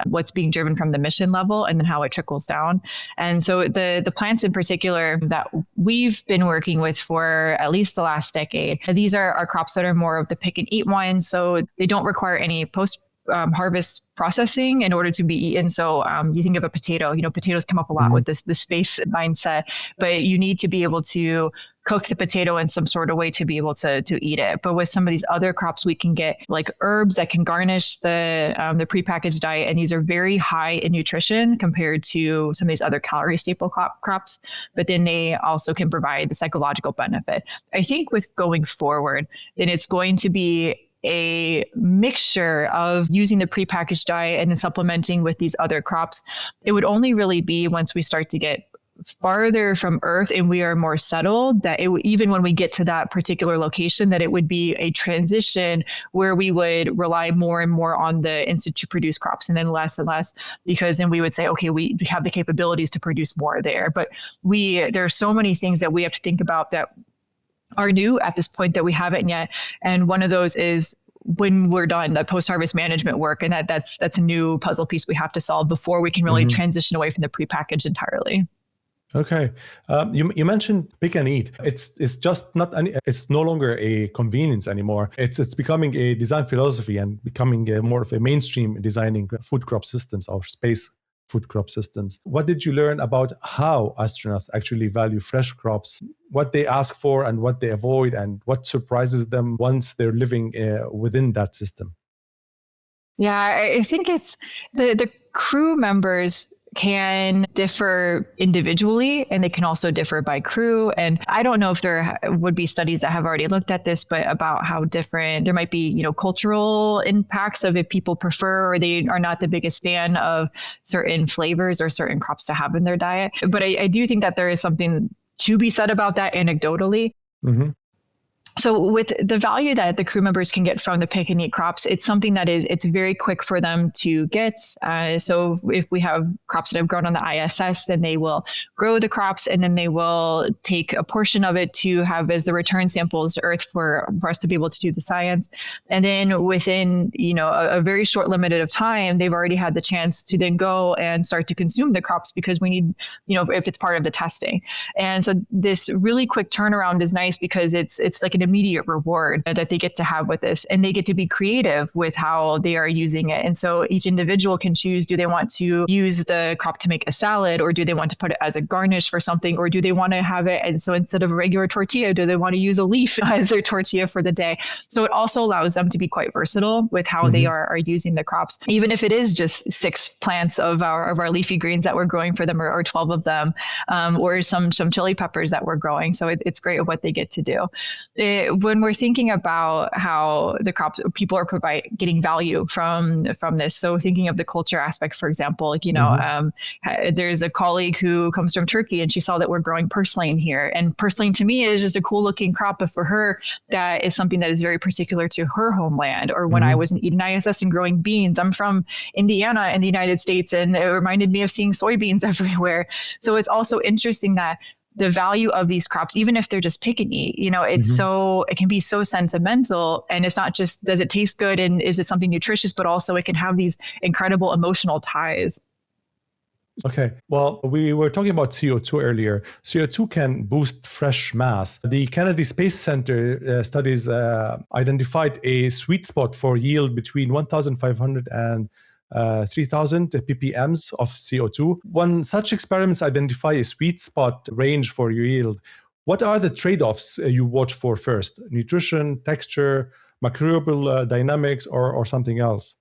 what's being driven from the mission level and then how it trickles down. And so the plants in particular that we've been working with for at least the last decade, these are crops that are more of the pick and eat ones. So they don't require any harvest processing in order to be eaten. So you think of a potato, potatoes come up a lot with the space mindset, but you need to be able to cook the potato in some sort of way to be able to eat it. But with some of these other crops, we can get like herbs that can garnish the prepackaged diet. And these are very high in nutrition compared to some of these other calorie staple crops, but then they also can provide the psychological benefit. I think with going forward, then it's going to be a mixture of using the prepackaged diet and then supplementing with these other crops. It would only really be once we start to get farther from Earth and we are more settled, that even when we get to that particular location, that it would be a transition where we would rely more and more on the in situ produced crops and then less and less, because then we would say, okay, we have the capabilities to produce more there. But there are so many things that we have to think about that are new at this point that we haven't yet. And one of those is when we're done, the post-harvest management work. And that's a new puzzle piece we have to solve before we can really transition away from the prepackaged entirely. Okay. You mentioned pick and eat. It's just not it's no longer a convenience anymore. It's becoming a design philosophy and becoming more of a mainstream designing food crop systems or space food crop systems. What did you learn about how astronauts actually value fresh crops, what they ask for and what they avoid, and what surprises them once they're living within that system? Yeah, I think it's the crew members can differ individually and they can also differ by crew. And I don't know if there would be studies that have already looked at this, but about how different there might be, cultural impacts of if people prefer or they are not the biggest fan of certain flavors or certain crops to have in their diet. But I do think that there is something to be said about that anecdotally. Mm-hmm. So with the value that the crew members can get from the pick and eat crops, it's something that it's very quick for them to get. So if we have crops that have grown on the ISS, then they will grow the crops and then they will take a portion of it to have as the return samples to Earth for us to be able to do the science. And then within, a very short limited of time, they've already had the chance to then go and start to consume the crops because we need, if it's part of the testing. And so this really quick turnaround is nice because it's like an immediate reward that they get to have with this, and they get to be creative with how they are using it. And so each individual can choose, do they want to use the crop to make a salad, or do they want to put it as a garnish for something, or do they want to have it, and so instead of a regular tortilla, do they want to use a leaf as their tortilla for the day? So it also allows them to be quite versatile with how they are using the crops, even if it is just 6 plants of our leafy greens that we're growing for them, or 12 of them, or some chili peppers that we're growing. So it's great what they get to do. When we're thinking about how the crops, people are getting value from this. So thinking of the culture aspect, for example, there's a colleague who comes comes from Turkey, and she saw that we're growing Purslane here. And Purslane to me is just a cool looking crop, but for her, that is something that is very particular to her homeland. Or when I was in Eden ISS and growing beans, I'm from Indiana in the United States, and it reminded me of seeing soybeans everywhere. So it's also interesting that the value of these crops, even if they're just pick and eat, it's it can be so sentimental, and it's not just, does it taste good and is it something nutritious, but also it can have these incredible emotional ties. Okay. Well, we were talking about CO2 earlier. CO2 can boost fresh mass. The Kennedy Space Center studies identified a sweet spot for yield between 1,500 and 3,000 ppms of CO2. When such experiments identify a sweet spot range for your yield, what are the trade-offs you watch for first? Nutrition, texture, microbial dynamics, or something else?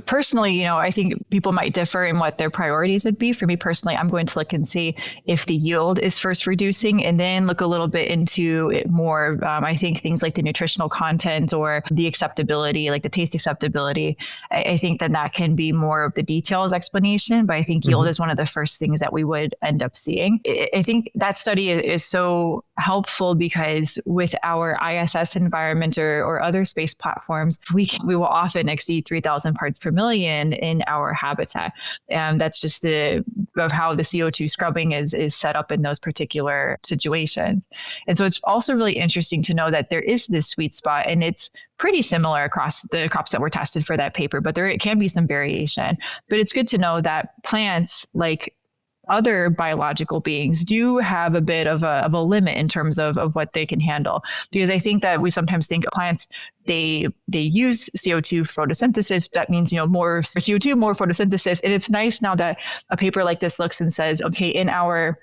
Personally, I think people might differ in what their priorities would be. For me personally, I'm going to look and see if the yield is first reducing, and then look a little bit into it more. I think things like the nutritional content or the acceptability, like the taste acceptability, I think that can be more of the details explanation. But I think yield is one of the first things that we would end up seeing. I think that study is so helpful because with our ISS environment or other space platforms, we will often exceed 3,000 parts per million in our habitat. And that's just of how the CO2 scrubbing is set up in those particular situations. And so it's also really interesting to know that there is this sweet spot, and it's pretty similar across the crops that were tested for that paper, but there can be some variation. But it's good to know that plants, like other biological beings, do have a bit of a limit in terms of what they can handle. Because I think that we sometimes think plants, they use CO2 photosynthesis. That means, more CO2, more photosynthesis. And it's nice now that a paper like this looks and says, okay, in our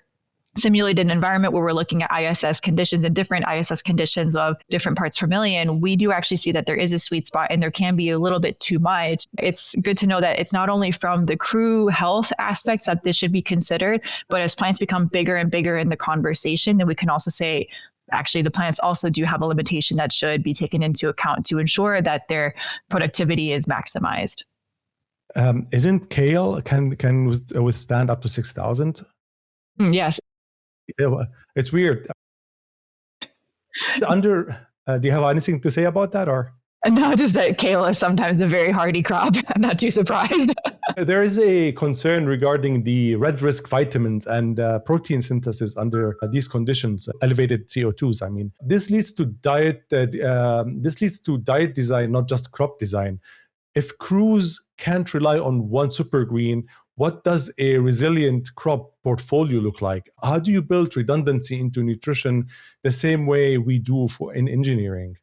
simulated environment where we're looking at ISS conditions and different ISS conditions of different parts per million, we do actually see that there is a sweet spot, and there can be a little bit too much. It's good to know that it's not only from the crew health aspects that this should be considered, but as plants become bigger and bigger in the conversation, then we can also say, actually, the plants also do have a limitation that should be taken into account to ensure that their productivity is maximized. Isn't kale can withstand up to 6,000? Yes. It's weird. Do you have anything to say about that, or? No, just that kale is sometimes a very hardy crop. I'm not too surprised. There is a concern regarding the red risk vitamins and protein synthesis under these conditions, elevated CO2s. I mean, this leads to diet. This leads to diet design, not just crop design. If crews can't rely on one super green, what does a resilient crop portfolio look like? How do you build redundancy into nutrition the same way we do in engineering?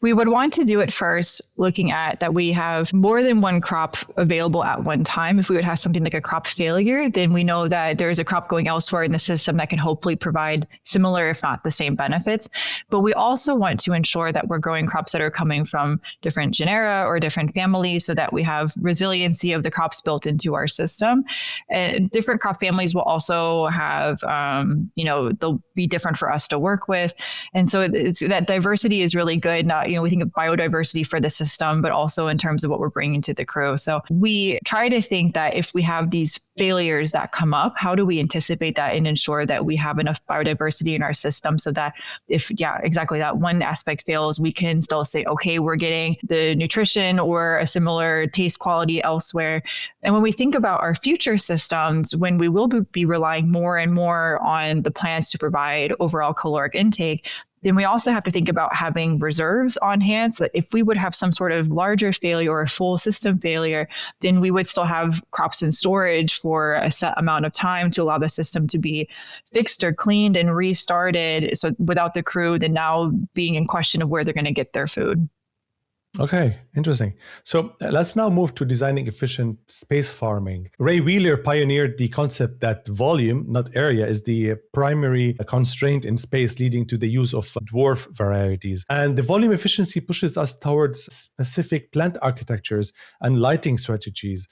We would want to do it first, looking at that we have more than one crop available at one time. If we would have something like a crop failure, then we know that there is a crop going elsewhere in the system that can hopefully provide similar, if not the same benefits. But we also want to ensure that we're growing crops that are coming from different genera or different families so that we have resiliency of the crops built into our system. And different crop families will also have, they'll be different for us to work with. And so that diversity is really good. We think of biodiversity for the system, but also in terms of what we're bringing to the crew. So we try to think that if we have these failures that come up, how do we anticipate that and ensure that we have enough biodiversity in our system so that if, exactly that one aspect fails, we can still say, okay, we're getting the nutrition or a similar taste quality elsewhere. And when we think about our future systems, when we will be relying more and more on the plants to provide overall caloric intake, then we also have to think about having reserves on hand so that if we would have some sort of larger failure or a full system failure, then we would still have crops in storage for a set amount of time to allow the system to be fixed or cleaned and restarted. So without the crew then now being in question of where they're going to get their food. Okay, interesting. So let's now move to designing efficient space farming. Ray Wheeler pioneered the concept that volume, not area, is the primary constraint in space, leading to the use of dwarf varieties. And the volume efficiency pushes us towards specific plant architectures and lighting strategies.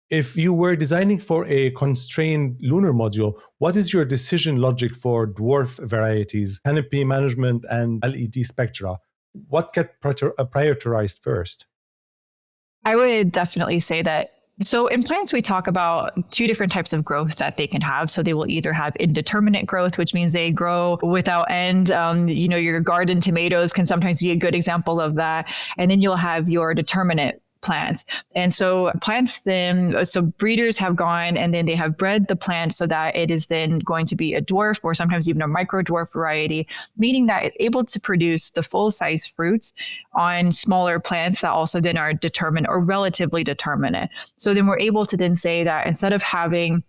If you were designing for a constrained lunar module, what is your decision logic for dwarf varieties, canopy management, and LED spectra? What get prioritized first? I would definitely say that So in plants, we talk about two different types of growth that they can have. So they will either have indeterminate growth, which means they grow without end. Your garden tomatoes can sometimes be a good example of that. And then you'll have your determinate plants. And so plants then, so breeders have gone and then they have bred the plant so that it is then going to be a dwarf or sometimes even a micro dwarf variety, meaning that it's able to produce the full size fruits on smaller plants that also then are determinate or relatively determinate. So then we're able to then say that instead of having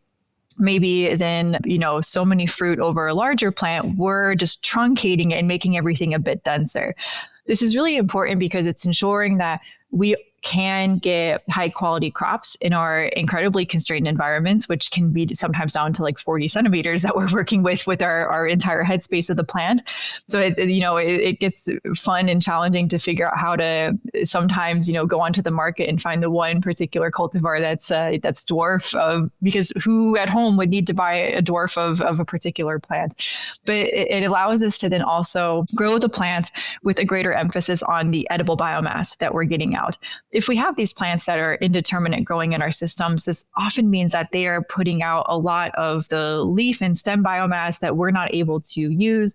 maybe then, so many fruit over a larger plant, we're just truncating it and making everything a bit denser. This is really important because it's ensuring that we can get high quality crops in our incredibly constrained environments, which can be sometimes down to like 40 centimeters that we're working with our entire headspace of the plant. So it gets fun and challenging to figure out how to sometimes, go onto the market and find the one particular cultivar that's dwarf because who at home would need to buy a dwarf of a particular plant? But it allows us to then also grow the plant with a greater emphasis on the edible biomass that we're getting out. If we have these plants that are indeterminate growing in our systems, this often means that they are putting out a lot of the leaf and stem biomass that we're not able to use.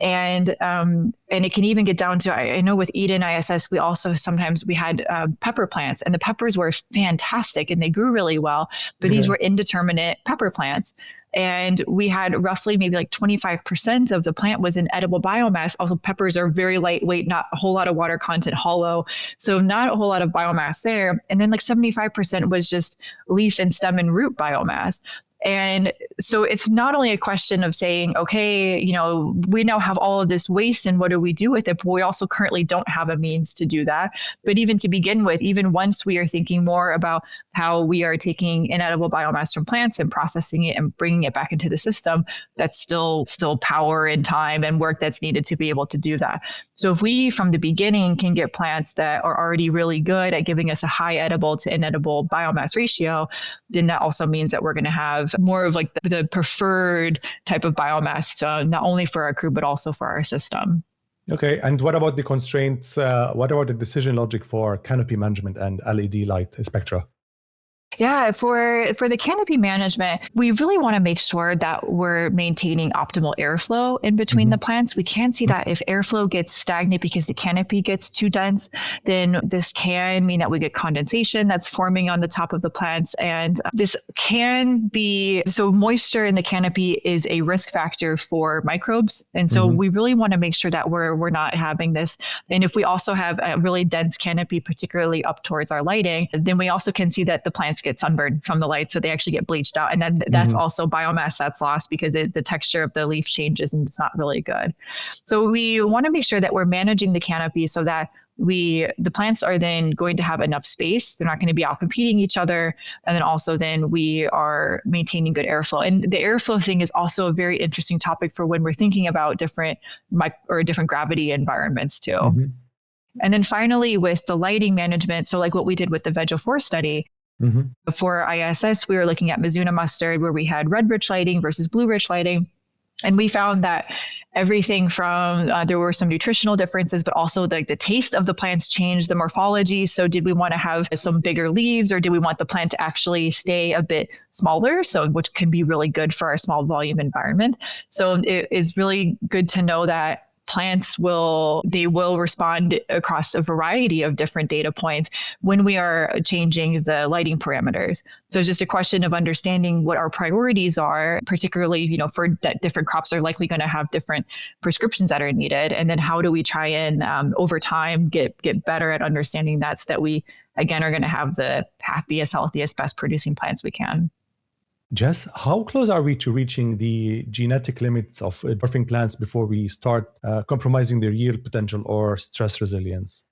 And it can even get down to, I know with Eden ISS, we also sometimes we had pepper plants, and the peppers were fantastic and they grew really well, but these were indeterminate pepper plants. And we had roughly maybe like 25% of the plant was in edible biomass. Also, peppers are very lightweight, not a whole lot of water content, hollow. So not a whole lot of biomass there. And then like 75% was just leaf and stem and root biomass. And so it's not only a question of saying, okay, we now have all of this waste and what do we do with it? But we also currently don't have a means to do that. But even to begin with, even once we are thinking more about how we are taking inedible biomass from plants and processing it and bringing it back into the system, that's still power and time and work that's needed to be able to do that. So if we from the beginning can get plants that are already really good at giving us a high edible to inedible biomass ratio, then that also means that we're going to have more of like the preferred type of biomass, not only for our crew, but also for our system. Okay. And what about the constraints? What about the decision logic for canopy management and LED light spectra? Yeah, for the canopy management, we really want to make sure that we're maintaining optimal airflow in between the plants. We can see that if airflow gets stagnant because the canopy gets too dense, then this can mean that we get condensation that's forming on the top of the plants. And this can be, so moisture in the canopy is a risk factor for microbes. And so we really want to make sure that we're not having this. And if we also have a really dense canopy, particularly up towards our lighting, then we also can see that the plants get sunburned from the light, so they actually get bleached out. And then that's also biomass that's lost because the texture of the leaf changes and it's not really good. So we want to make sure that we're managing the canopy so that the plants are then going to have enough space. They're not going to be out competing each other. And then also then we are maintaining good airflow. And the airflow thing is also a very interesting topic for when we're thinking about different gravity environments too. And then finally with the lighting management, so like what we did with the Veggie 4 study, for ISS, we were looking at Mizuna mustard where we had red rich lighting versus blue rich lighting. And we found that everything from, there were some nutritional differences, but also the taste of the plants changed, the morphology. So did we want to have some bigger leaves or do we want the plant to actually stay a bit smaller? So which can be really good for our small volume environment. So it is really good to know that plants will respond across a variety of different data points when we are changing the lighting parameters. So it's just a question of understanding what our priorities are, particularly, for that different crops are likely going to have different prescriptions that are needed. And then how do we try and over time get better at understanding that so that we, again, are going to have the happiest, healthiest, best producing plants we can. Jess, how close are we to reaching the genetic limits of dwarfing plants before we start compromising their yield potential or stress resilience?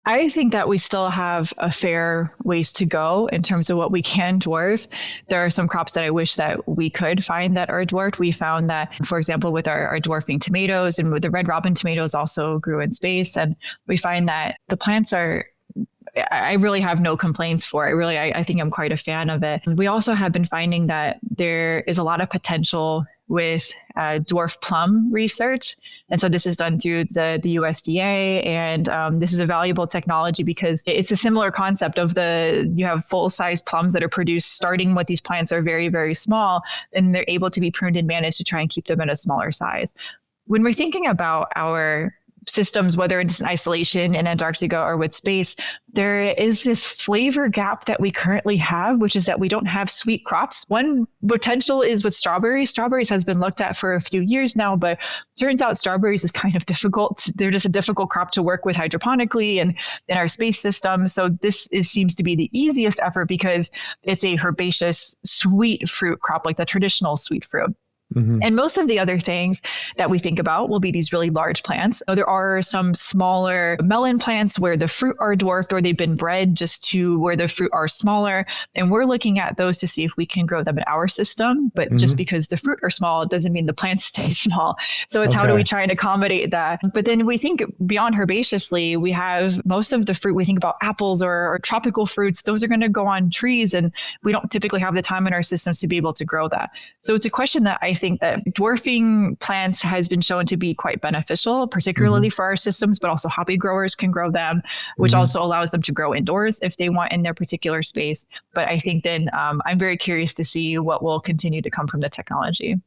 I think that we still have a fair ways to go in terms of what we can dwarf. There are some crops that I wish that we could find that are dwarfed. We found that, for example, with our dwarfing tomatoes and with the red robin tomatoes also grew in space. And we find that the plants are I really have no complaints for it. Really, I think I'm quite a fan of it. We also have been finding that there is a lot of potential with dwarf plum research. And so this is done through the USDA. And this is a valuable technology because it's a similar concept of you have full-size plums that are produced starting with these plants are very, very small, and they're able to be pruned and managed to try and keep them in a smaller size. When we're thinking about our systems, whether it's in isolation in Antarctica or with space, there is this flavor gap that we currently have, which is that we don't have sweet crops. One potential is with strawberries. Strawberries has been looked at for a few years now, but turns out strawberries is kind of difficult. They're just a difficult crop to work with hydroponically and in our space system. So this seems to be the easiest effort because it's a herbaceous sweet fruit crop, like the traditional sweet fruit. Mm-hmm. And most of the other things that we think about will be these really large plants. There are some smaller melon plants where the fruit are dwarfed or they've been bred just to where the fruit are smaller. And we're looking at those to see if we can grow them in our system. But just because the fruit are small doesn't mean the plants stay small. So it's how do we try and accommodate that? But then we think beyond herbaceously, we have most of the fruit. We think about apples or tropical fruits. Those are going to go on trees. And we don't typically have the time in our systems to be able to grow that. So it's a question that I think that dwarfing plants has been shown to be quite beneficial, particularly for our systems, but also hobby growers can grow them, which also allows them to grow indoors if they want in their particular space. But I think then I'm very curious to see what will continue to come from the technology.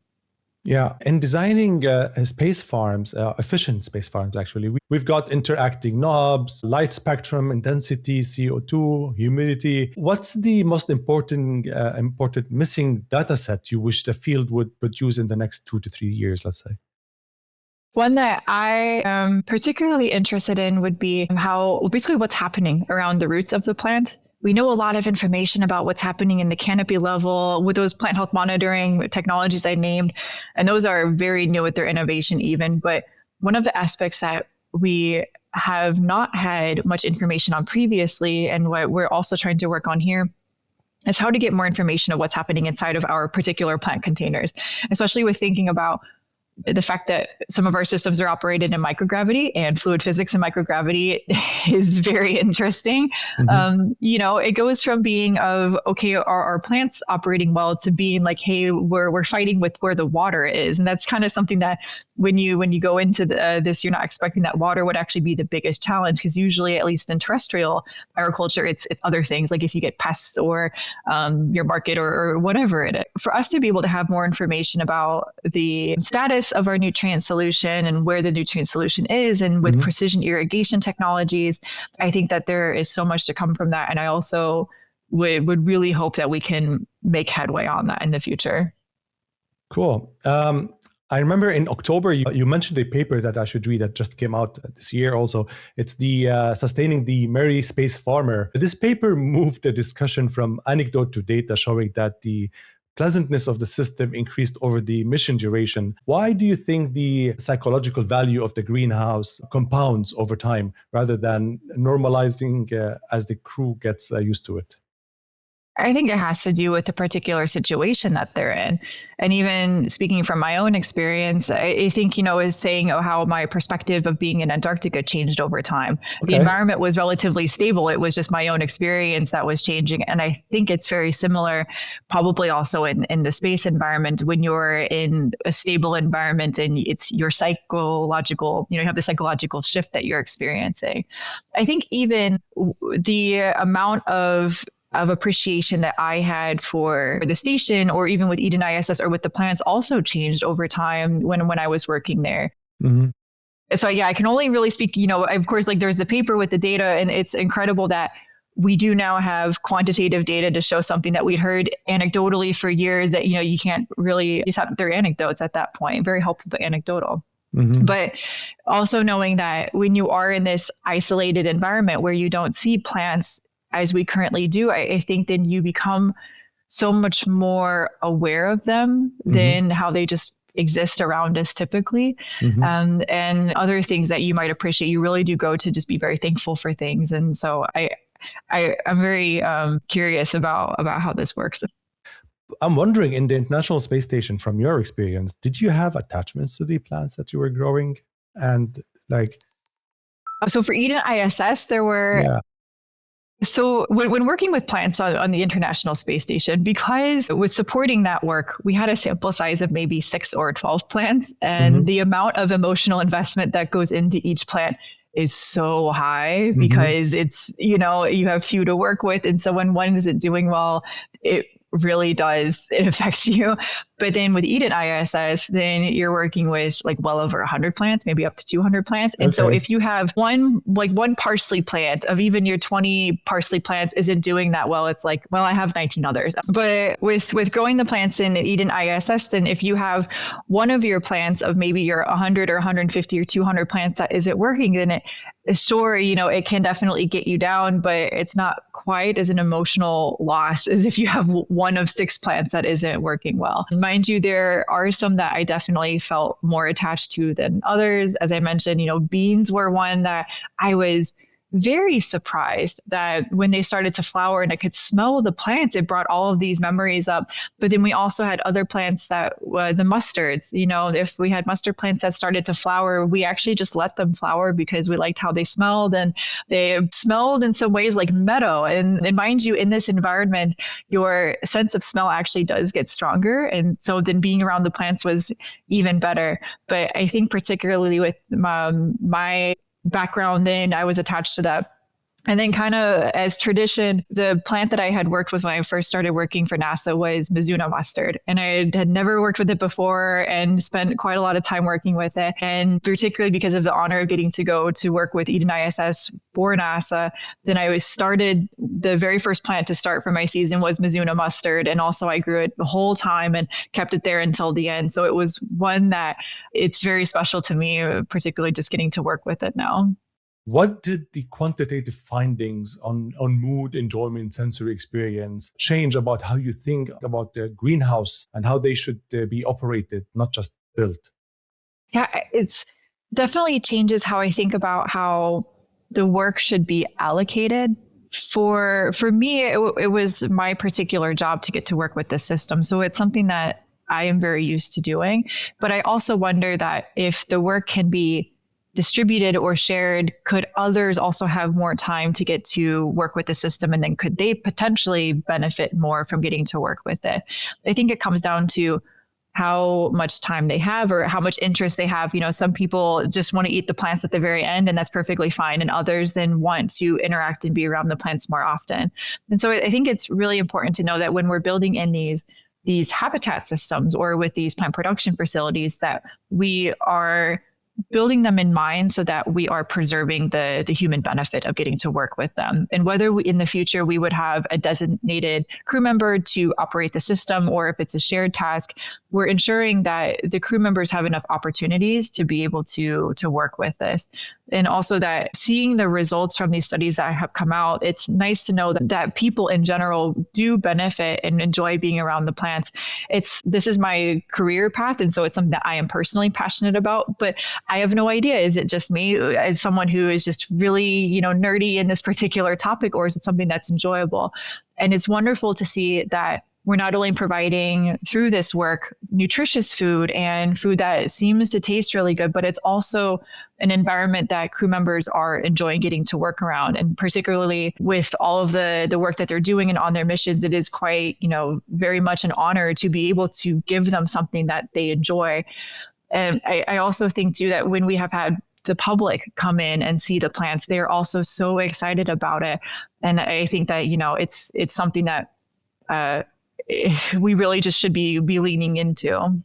Yeah, in designing space farms, efficient space farms, actually, we've got interacting knobs, light spectrum, intensity, CO2, humidity. What's the most important missing data set you wish the field would produce in the next 2 to 3 years, let's say? One that I am particularly interested in would be basically what's happening around the roots of the plant. We know a lot of information about what's happening in the canopy level with those plant health monitoring technologies I named, and those are very new with their innovation even. But one of the aspects that we have not had much information on previously, and what we're also trying to work on here, is how to get more information of what's happening inside of our particular plant containers, especially with thinking about the fact that some of our systems are operated in microgravity, and fluid physics and microgravity is very interesting. It goes from being are our plants operating well to being like, hey, we're fighting with where the water is. And that's kind of something that when you go into this, you're not expecting that water would actually be the biggest challenge, because usually, at least in terrestrial agriculture, it's other things, like if you get pests or your market or whatever it is. For us to be able to have more information about the status of our nutrient solution and where the nutrient solution is, and with precision irrigation technologies, I think that there is so much to come from that. And I also would really hope that we can make headway on that in the future. Cool. I remember in October, you mentioned a paper that I should read that just came out this year also. It's the Sustaining the Merry Space Farmer. This paper moved the discussion from anecdote to data, showing that the pleasantness of the system increased over the mission duration. Why do you think the psychological value of the greenhouse compounds over time rather than normalizing as the crew gets used to it? I think it has to do with the particular situation that they're in. And even speaking from my own experience, I think, is saying how my perspective of being in Antarctica changed over time. Okay. The environment was relatively stable. It was just my own experience that was changing. And I think it's very similar, probably also in the space environment, when you're in a stable environment and it's your psychological, you have the psychological shift that you're experiencing. I think even the amount of appreciation that I had for the station, or even with Eden ISS or with the plants, also changed over time when I was working there. So yeah, I can only really speak, of course, like there's the paper with the data, and it's incredible that we do now have quantitative data to show something that we'd heard anecdotally for years, that, you can't really just have their anecdotes at that point, very helpful, but anecdotal. But also knowing that when you are in this isolated environment where you don't see plants as we currently do, I think then you become so much more aware of them than how they just exist around us typically. And other things that you might appreciate, you really do go to just be very thankful for things. And so I'm very curious about how this works. I'm wondering, in the International Space Station, from your experience, did you have attachments to the plants that you were growing? And so for Eden ISS, there were So when working with plants on the International Space Station, because with supporting that work, we had a sample size of maybe 6 or 12 plants, and the amount of emotional investment that goes into each plant is so high because it's, you have few to work with. And so when one isn't doing well, it really does, it affects you. But then with Eden ISS, then you're working with like well over 100 plants, maybe up to 200 plants. And so if you have one parsley plant of even your 20 parsley plants isn't doing that well, it's like, well, I have 19 others. But with growing the plants in Eden ISS, then if you have one of your plants of maybe your 100 or 150 or 200 plants that isn't working, then sure, it can definitely get you down, but it's not quite as an emotional loss as if you have one of 6 plants that isn't working well. Mind you, there are some that I definitely felt more attached to than others. As I mentioned, beans were one that I was very surprised that when they started to flower and I could smell the plants, it brought all of these memories up. But then we also had other plants that the mustards, if we had mustard plants that started to flower, we actually just let them flower because we liked how they smelled, and they smelled in some ways like meadow. And mind you, in this environment, your sense of smell actually does get stronger. And so then being around the plants was even better. But I think particularly with my background, then I was attached to that. And then kind of as tradition, the plant that I had worked with when I first started working for NASA was Mizuna mustard. And I had never worked with it before and spent quite a lot of time working with it. And particularly because of the honor of getting to go to work with Eden ISS for NASA, then I started, the very first plant to start for my season was Mizuna mustard. And also I grew it the whole time and kept it there until the end. So it was one that it's very special to me, particularly just getting to work with it now. What did the quantitative findings on mood, enjoyment, sensory experience change about how you think about the greenhouse and how they should be operated, not just built? Yeah, it's definitely changes how I think about how the work should be allocated. For me, it was my particular job to get to work with this system. So it's something that I am very used to doing. But I also wonder that if the work can be distributed or shared, could others also have more time to get to work with the system? And then could they potentially benefit more from getting to work with it? I think it comes down to how much time they have or how much interest they have. Some people just want to eat the plants at the very end, and that's perfectly fine. And others then want to interact and be around the plants more often. And so I think it's really important to know that when we're building in these habitat systems or with these plant production facilities, that we are building them in mind so that we are preserving the human benefit of getting to work with them. And whether in the future we would have a designated crew member to operate the system, or if it's a shared task, we're ensuring that the crew members have enough opportunities to be able to work with this. And also that seeing the results from these studies that have come out, it's nice to know that people in general do benefit and enjoy being around the plants. This is my career path, and so it's something that I am personally passionate about, but I have no idea. Is it just me as someone who is just really, nerdy in this particular topic, or is it something that's enjoyable? And it's wonderful to see that we're not only providing through this work nutritious food and food that seems to taste really good, but it's also an environment that crew members are enjoying getting to work around. And particularly with all of the work that they're doing and on their missions, it is quite, very much an honor to be able to give them something that they enjoy. And I also think too that when we have had the public come in and see the plants, they're also so excited about it. And I think that, it's something that we really just should be leaning into.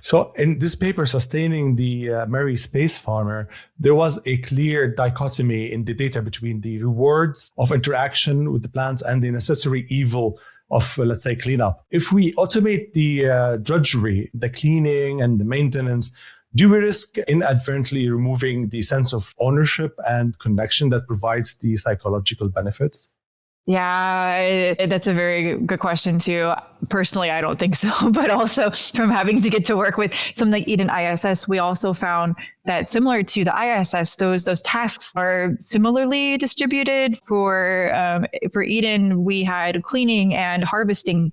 So in this paper, Sustaining the Merry Space Farmer, there was a clear dichotomy in the data between the rewards of interaction with the plants and the necessary evil of, let's say, cleanup. If we automate the drudgery, the cleaning and the maintenance, do we risk inadvertently removing the sense of ownership and connection that provides the psychological benefits? Yeah, that's a very good question too. Personally, I don't think so, but also from having to get to work with something like Eden ISS, we also found that similar to the ISS, those tasks are similarly distributed. For Eden, we had cleaning and harvesting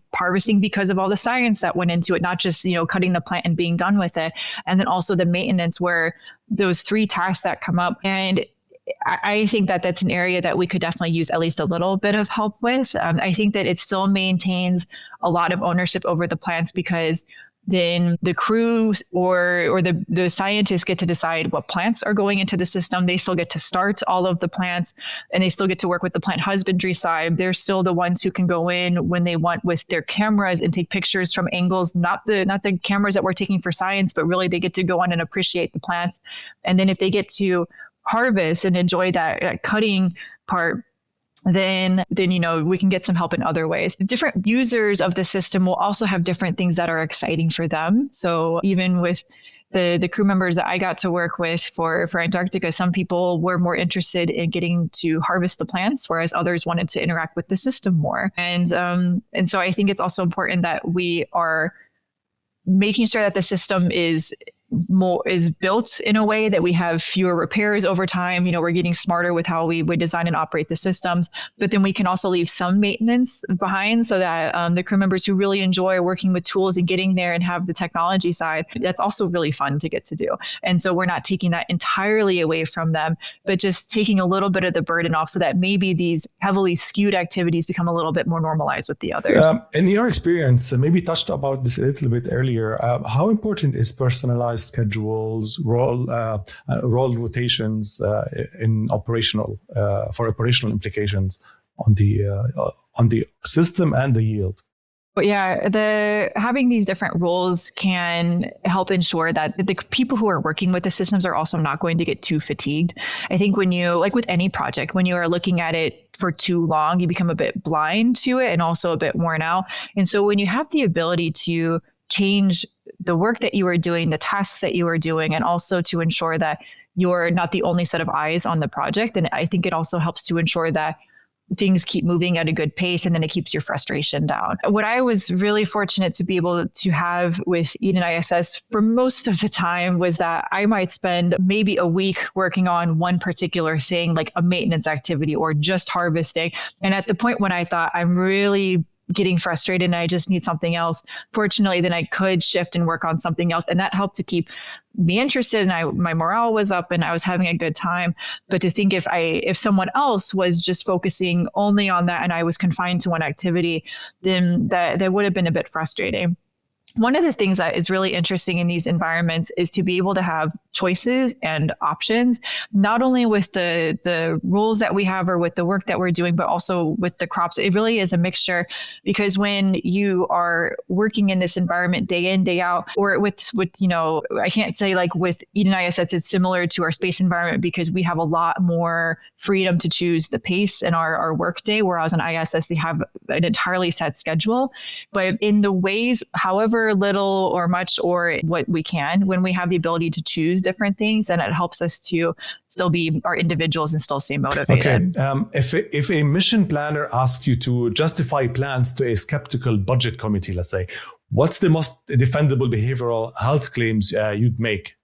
because of all the science that went into it, not just cutting the plant and being done with it, and then also the maintenance, where those 3 tasks that come up. And I think that that's an area that we could definitely use at least a little bit of help with. I think that it still maintains a lot of ownership over the plants, because then the crew or the scientists get to decide what plants are going into the system. They still get to start all of the plants, and they still get to work with the plant husbandry side. They're still the ones who can go in when they want with their cameras and take pictures from angles, not the cameras that we're taking for science, but really they get to go on and appreciate the plants. And then if they get to harvest and enjoy that cutting part, then we can get some help in other ways. Different users of the system will also have different things that are exciting for them. So even with the crew members that I got to work with for Antarctica, some people were more interested in getting to harvest the plants, whereas others wanted to interact with the system more. And so I think it's also important that we are making sure that the system is built in a way that we have fewer repairs over time. We're getting smarter with how we would design and operate the systems, but then we can also leave some maintenance behind so that the crew members who really enjoy working with tools and getting there and have the technology side, that's also really fun to get to do. And so we're not taking that entirely away from them, but just taking a little bit of the burden off so that maybe these heavily skewed activities become a little bit more normalized with the others. In your experience, maybe touched about this a little bit earlier, how important is personalized schedules, role rotations in for operational implications on the system and the yield? But yeah, having these different roles can help ensure that the people who are working with the systems are also not going to get too fatigued. I think when you, like with any project, when you are looking at it for too long, you become a bit blind to it and also a bit worn out. And so when you have the ability to change the work that you are doing, the tasks that you are doing, and also to ensure that you're not the only set of eyes on the project. And I think it also helps to ensure that things keep moving at a good pace, and then it keeps your frustration down. What I was really fortunate to be able to have with Eden ISS for most of the time was that I might spend maybe a week working on one particular thing, like a maintenance activity or just harvesting. And at the point when I thought I'm really getting frustrated and I just need something else, fortunately, then I could shift and work on something else. And that helped to keep me interested, and my morale was up and I was having a good time. But to think if someone else was just focusing only on that and I was confined to one activity, then that would have been a bit frustrating. One of the things that is really interesting in these environments is to be able to have choices and options, not only with the rules that we have or with the work that we're doing, but also with the crops. It really is a mixture, because when you are working in this environment day in, day out, or with I can't say like with Eden ISS, it's similar to our space environment because we have a lot more freedom to choose the pace in our work day, whereas on ISS, they have an entirely set schedule. But in the ways, however little or much or what we can, when we have the ability to choose different things, and it helps us to still be our individuals and still stay motivated. Okay. If a mission planner asks you to justify plans to a skeptical budget committee, let's say, what's the most defendable behavioral health claims you'd make?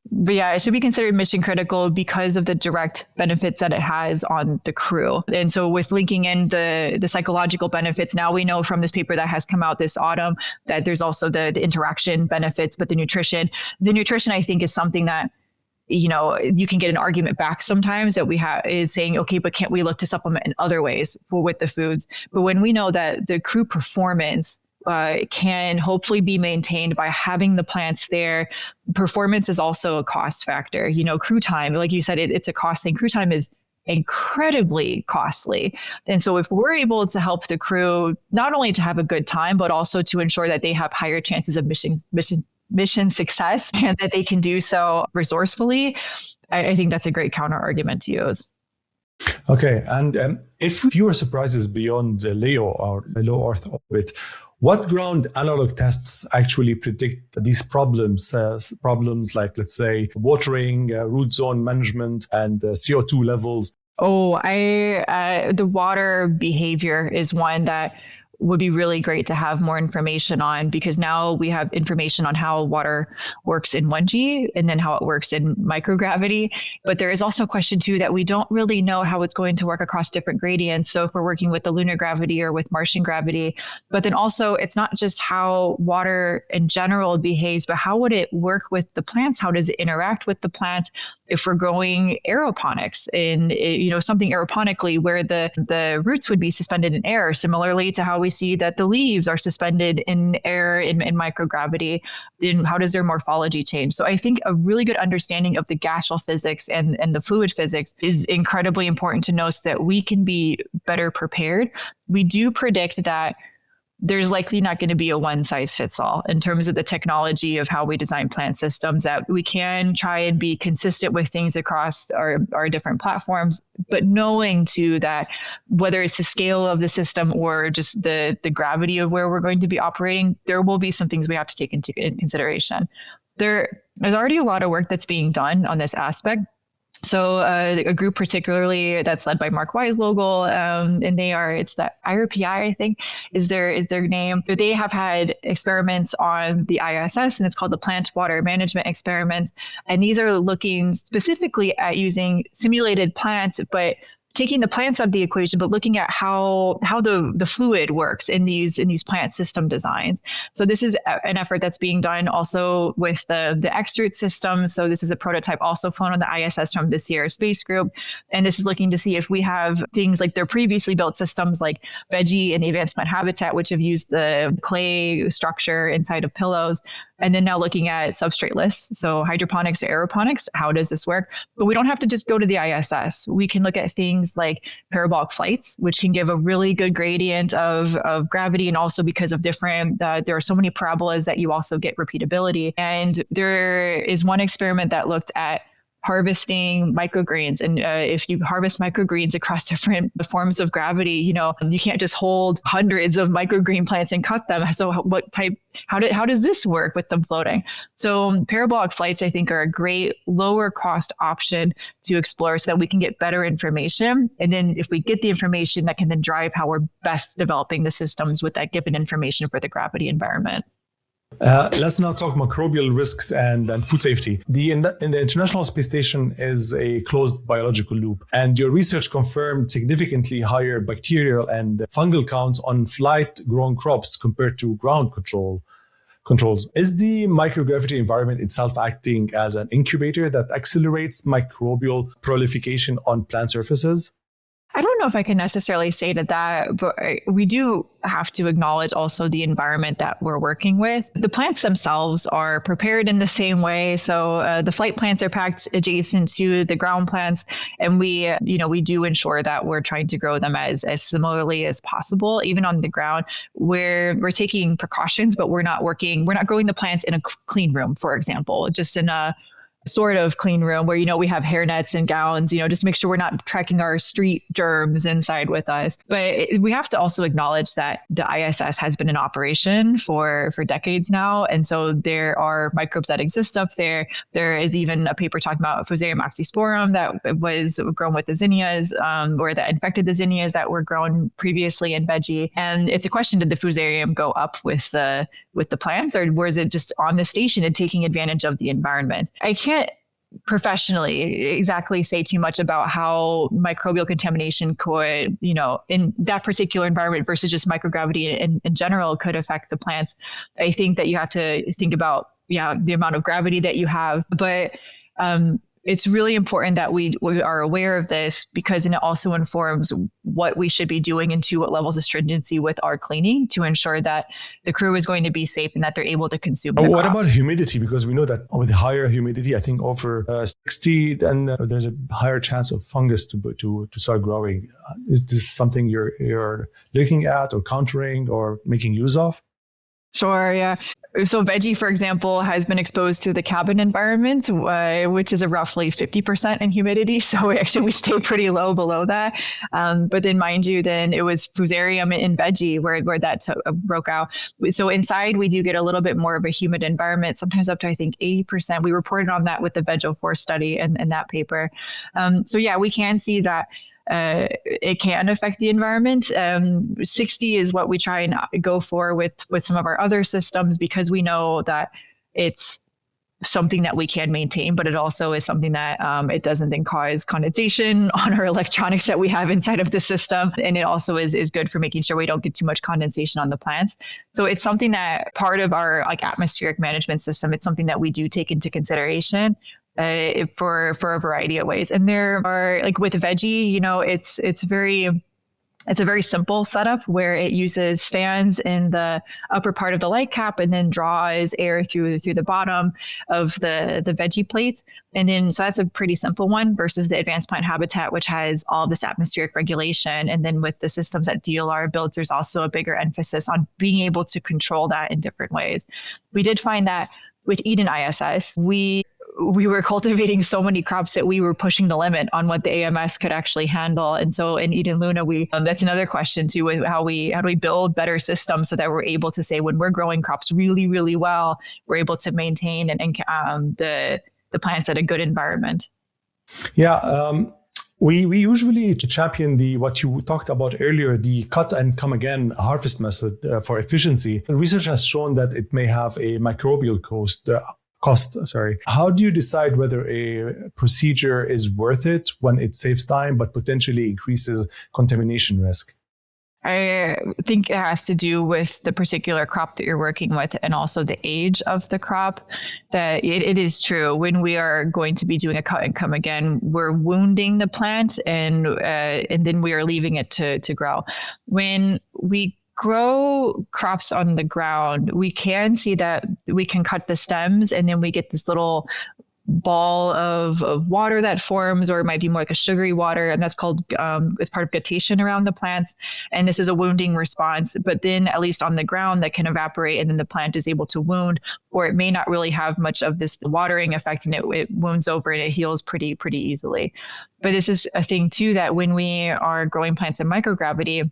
But yeah, it should be considered mission critical because of the direct benefits that it has on the crew. And so with linking in the psychological benefits, now we know from this paper that has come out this autumn that there's also the interaction benefits, but the nutrition I think is something that, you can get an argument back sometimes that we have is saying, okay, but can't we look to supplement in other ways with the foods? But when we know that the crew performance can hopefully be maintained by having the plants there. Performance is also a cost factor. Crew time, like you said, it's a cost thing. Crew time is incredibly costly. And so if we're able to help the crew, not only to have a good time, but also to ensure that they have higher chances of mission success and that they can do so resourcefully, I think that's a great counter argument to use. Okay. And if fewer surprises beyond the LEO or the low Earth orbit, what ground analog tests actually predict these problems? Problems like, let's say, watering, root zone management, and CO2 levels? The water behavior is one that would be really great to have more information on, because now we have information on how water works in 1G and then how it works in microgravity. But there is also a question too that we don't really know how it's going to work across different gradients. So if we're working with the lunar gravity or with Martian gravity, but then also it's not just how water in general behaves, but how would it work with the plants? How does it interact with the plants? If we're growing aeroponics in, something aeroponically where the roots would be suspended in air, similarly to how we see that the leaves are suspended in air in microgravity, then how does their morphology change? So I think a really good understanding of the gaseal physics and the fluid physics is incredibly important to know so that we can be better prepared. We do predict that there's likely not going to be a one size fits all in terms of the technology of how we design plant systems, that we can try and be consistent with things across our different platforms, but knowing too that whether it's the scale of the system or just the gravity of where we're going to be operating, there will be some things we have to take into consideration. There's already a lot of work that's being done on this aspect. So a group particularly that's led by Mark Weislogel, and it's that IRPI, I think, is their name. They have had experiments on the ISS, and it's called the Plant Water Management Experiments. And these are looking specifically at using simulated plants, but taking the plants out of the equation, but looking at how the fluid works in these plant system designs. So this is an effort that's being done also with the extrude system. So this is a prototype also flown on the ISS from the Sierra Space Group. And this is looking to see if we have things like their previously built systems like Veggie and the Advanced Plant Habitat, which have used the clay structure inside of pillows. And then now looking at substrateless, so hydroponics or aeroponics, how does this work? But we don't have to just go to the ISS. We can look at things like parabolic flights, which can give a really good gradient of gravity. And also because of different, there are so many parabolas that you also get repeatability. And there is one experiment that looked at harvesting microgreens. And if you harvest microgreens across different forms of gravity, you can't just hold hundreds of microgreen plants and cut them. So how does this work with them floating? So parabolic flights, I think, are a great lower cost option to explore so that we can get better information. And then if we get the information, that can then drive how we're best developing the systems with that given information for the gravity environment. Let's now talk microbial risks and food safety. The International Space Station is a closed biological loop, and your research confirmed significantly higher bacterial and fungal counts on flight-grown crops compared to ground controls. Is the microgravity environment itself acting as an incubator that accelerates microbial proliferation on plant surfaces? I don't know if I can necessarily say that, but we do have to acknowledge also the environment that we're working with. The plants themselves are prepared in the same way. So the flight plants are packed adjacent to the ground plants, and we do ensure that we're trying to grow them as similarly as possible, even on the ground. We're taking precautions, but we're not growing the plants in a clean room, for example, just in a sort of clean room where, we have hairnets and gowns, just to make sure we're not tracking our street germs inside with us. But we have to also acknowledge that the ISS has been in operation for decades now. And so there are microbes that exist up there. There is even a paper talking about Fusarium oxysporum that was grown with the zinnias, or that infected the zinnias that were grown previously in Veggie. And it's a question, did the Fusarium go up with the plants, or was it just on the station and taking advantage of the environment? I can't professionally exactly say too much about how microbial contamination could, in that particular environment versus just microgravity in general could affect the plants. I think that you have to think about, the amount of gravity that you have, but it's really important that we are aware of this, because it also informs what we should be doing and to what levels of stringency with our cleaning to ensure that the crew is going to be safe and that they're able to consume the What crops. about humidity? Because we know that with higher humidity, I think over 60, then there's a higher chance of fungus to start growing. Is this something you're looking at or countering or making use of? Sure, yeah. So Veggie, for example, has been exposed to the cabin environment, which is a roughly 50% in humidity. So we stay pretty low below that. But then mind you, then it was Fusarium in Veggie where that broke out. So inside, we do get a little bit more of a humid environment, sometimes up to, I think, 80%. We reported on that with the Veg04 study and that paper. So yeah, we can see that it can affect the environment. 60 is what we try and go for with some of our other systems, because we know that it's something that we can maintain, but it also is something that it doesn't then cause condensation on our electronics that we have inside of the system. And it also is good for making sure we don't get too much condensation on the plants. So it's something that part of our like atmospheric management system, it's something that we do take into consideration for a variety of ways. And there are, like with Veggie, it's a very simple setup where it uses fans in the upper part of the light cap and then draws air through the bottom of the Veggie plates. And then, so that's a pretty simple one versus the advanced plant habitat, which has all this atmospheric regulation. And then with the systems that DLR builds, there's also a bigger emphasis on being able to control that in different ways. We did find that with Eden ISS, we were cultivating so many crops that we were pushing the limit on what the AMS could actually handle. And so in Eden Luna, that's another question too, with how do we build better systems so that we're able to say when we're growing crops really, really well, we're able to maintain the plants at a good environment. Yeah. We usually champion what you talked about earlier, the cut and come again harvest method for efficiency. And research has shown that it may have a microbial cost. How do you decide whether a procedure is worth it when it saves time but potentially increases contamination risk? I think it has to do with the particular crop that you're working with and also the age of the crop. That it is true when we are going to be doing a cut and come again, we're wounding the plant and then we are leaving it to grow. When we grow crops on the ground, we can see that we can cut the stems and then we get this little ball of water that forms, or it might be more like a sugary water, and that's called it's part of guttation around the plants, and this is a wounding response. But then at least on the ground that can evaporate and then the plant is able to wound, or it may not really have much of this watering effect and it wounds over and it heals pretty easily. But this is a thing too, that when we are growing plants in microgravity,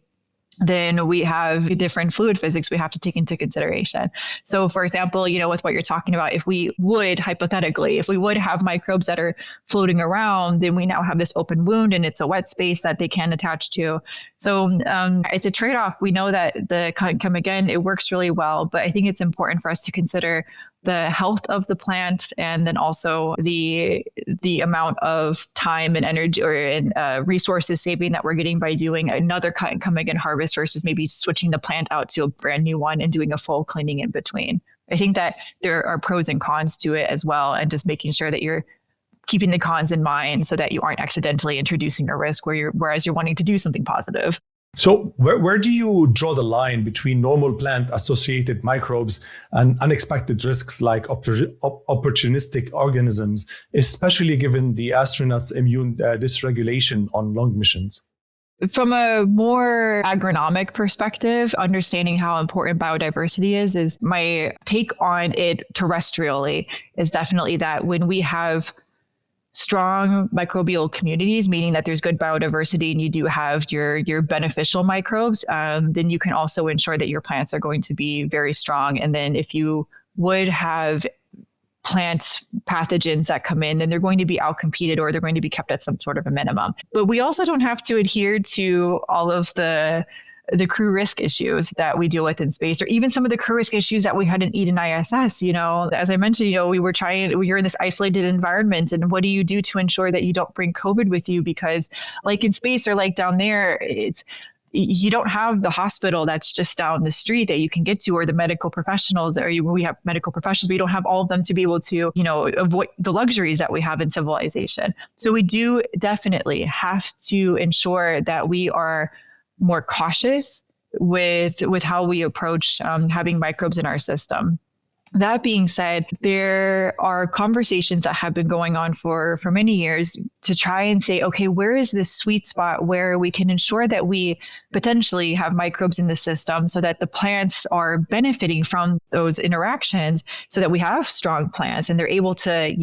then we have different fluid physics we have to take into consideration. So for example, with what you're talking about, if we would have microbes that are floating around, then we now have this open wound and it's a wet space that they can attach to. So it's a trade-off. We know that the come again, it works really well, but I think it's important for us to consider the health of the plant and then also the amount of time and energy or resources saving that we're getting by doing another cut and come again harvest versus maybe switching the plant out to a brand new one and doing a full cleaning in between. I think that there are pros and cons to it as well, and just making sure that you're keeping the cons in mind so that you aren't accidentally introducing a risk whereas you're wanting to do something positive. So where do you draw the line between normal plant-associated microbes and unexpected risks like opportunistic organisms, especially given the astronauts' immune dysregulation on long missions? From a more agronomic perspective, understanding how important biodiversity is my take on it terrestrially is definitely that when we have strong microbial communities, meaning that there's good biodiversity and you do have your beneficial microbes, then you can also ensure that your plants are going to be very strong. And then if you would have plant pathogens that come in, then they're going to be outcompeted or they're going to be kept at some sort of a minimum. But we also don't have to adhere to all of the crew risk issues that we deal with in space, or even some of the crew risk issues that we had in Eden ISS. As I mentioned, you're in this isolated environment, and what do you do to ensure that you don't bring COVID with you? Because like in space or like down there, you don't have the hospital that's just down the street that you can get to, or the medical professionals, we have medical professionals, but you don't have all of them to be able to, avoid the luxuries that we have in civilization. So we do definitely have to ensure that we are more cautious with how we approach having microbes in our system. That being said, there are conversations that have been going on for many years to try and say, okay, where is this sweet spot where we can ensure that we potentially have microbes in the system so that the plants are benefiting from those interactions so that we have strong plants and they're able to,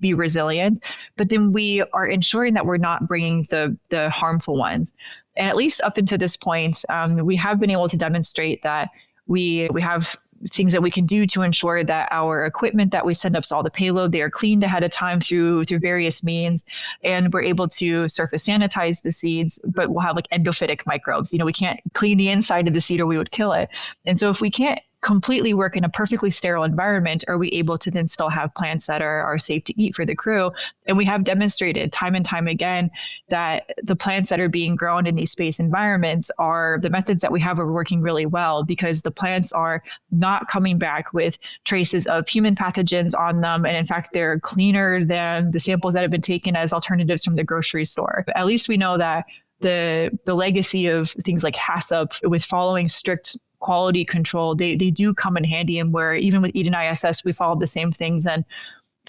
be resilient, but then we are ensuring that we're not bringing the harmful ones. And at least up until this point, we have been able to demonstrate that we have things that we can do to ensure that our equipment that we send up, so all the payload, they are cleaned ahead of time through various means, and we're able to surface sanitize the seeds, but we'll have like endophytic microbes. We can't clean the inside of the seed or we would kill it. And so if we can't completely work in a perfectly sterile environment, are we able to then still have plants that are safe to eat for the crew? And we have demonstrated time and time again that the plants that are being grown in these space environments are the methods that we have are working really well, because the plants are not coming back with traces of human pathogens on them. And in fact, they're cleaner than the samples that have been taken as alternatives from the grocery store. At least we know that the legacy of things like HACCP with following strict quality control, they do come in handy, and where even with Eden ISS, we followed the same things and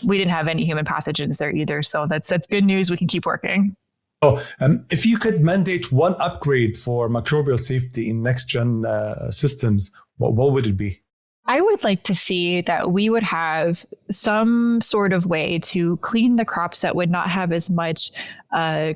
we didn't have any human pathogens there either. So that's good news. We can keep working. If you could mandate one upgrade for microbial safety in next-gen systems, what would it be? I would like to see that we would have some sort of way to clean the crops that would not have as much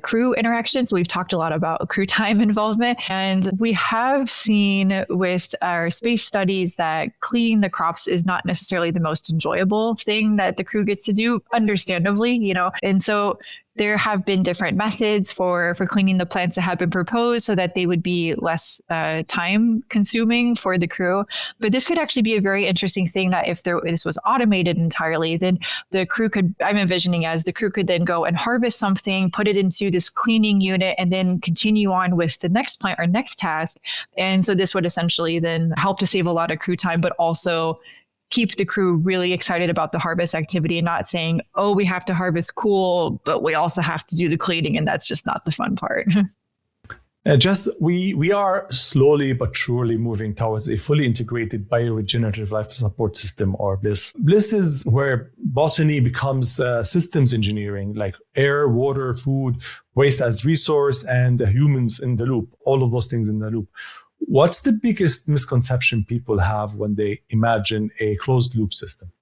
crew interactions. We've talked a lot about crew time involvement, and we have seen with our space studies that cleaning the crops is not necessarily the most enjoyable thing that the crew gets to do, understandably, and so there have been different methods for cleaning the plants that have been proposed so that they would be less time consuming for the crew. But this could actually be a very interesting thing, that if this was automated entirely, then the crew could, I'm envisioning as the crew could then go and harvest something, put it into this cleaning unit, and then continue on with the next plant or next task. And so this would essentially then help to save a lot of crew time, but also keep the crew really excited about the harvest activity and not saying, oh, we have to harvest, cool, but we also have to do the cleaning, and that's just not the fun part. Jess, we are slowly but surely moving towards a fully integrated bioregenerative life support system, or BLISS. BLISS is where botany becomes systems engineering, like air, water, food, waste as resource, and humans in the loop, all of those things in the loop. What's the biggest misconception people have when they imagine a closed loop system?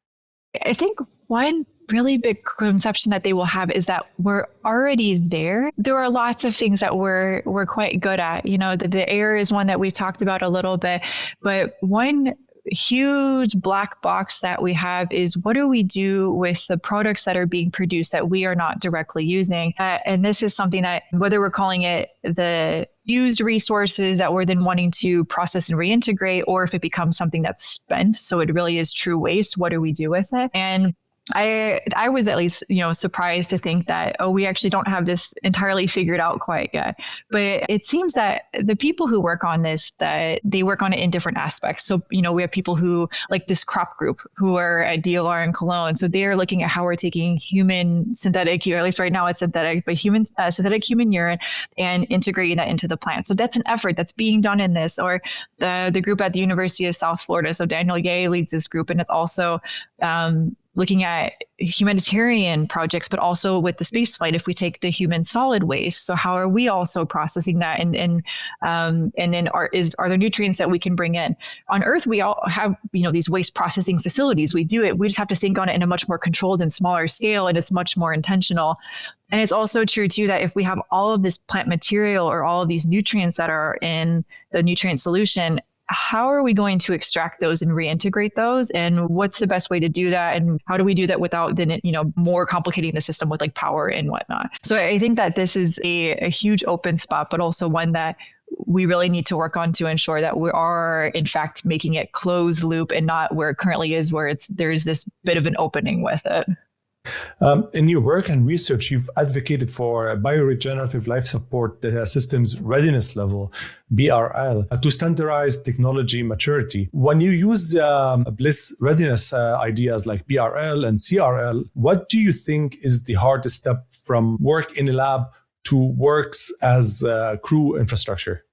I think one really big conception that they will have is that we're already there. There are lots of things that we're quite good at. The air is one that we've talked about a little bit, but one huge black box that we have is, what do we do with the products that are being produced that we are not directly using? And this is something that, whether we're calling it the used resources that we're then wanting to process and reintegrate, or if it becomes something that's spent, so it really is true waste, what do we do with it? And I was at least, surprised to think that, we actually don't have this entirely figured out quite yet. But it seems that the people who work on this, that they work on it in different aspects. So, we have people who, like this crop group, who are at DLR in Cologne. So they're looking at how we're taking human synthetic, or at least right now it's synthetic, but synthetic human urine, and integrating that into the plant. So that's an effort that's being done in this. Or the group at the University of South Florida. So Daniel Ye leads this group, and it's also looking at humanitarian projects, but also with the space flight, if we take the human solid waste, so how are we also processing that? And then are there nutrients that we can bring in? On Earth, we all have, these waste processing facilities. We do it. We just have to think on it in a much more controlled and smaller scale, and it's much more intentional. And it's also true, too, that if we have all of this plant material or all of these nutrients that are in the nutrient solution, how are we going to extract those and reintegrate those? And what's the best way to do that? And how do we do that without then, more complicating the system with like power and whatnot? So I think that this is a huge open spot, but also one that we really need to work on to ensure that we are, in fact, making it closed loop and not where it currently is, where there's this bit of an opening with it. In your work and research, you've advocated for bioregenerative life support systems readiness level, BRL, to standardize technology maturity. When you use BLISS readiness ideas like BRL and CRL, what do you think is the hardest step from work in a lab to works as crew infrastructure?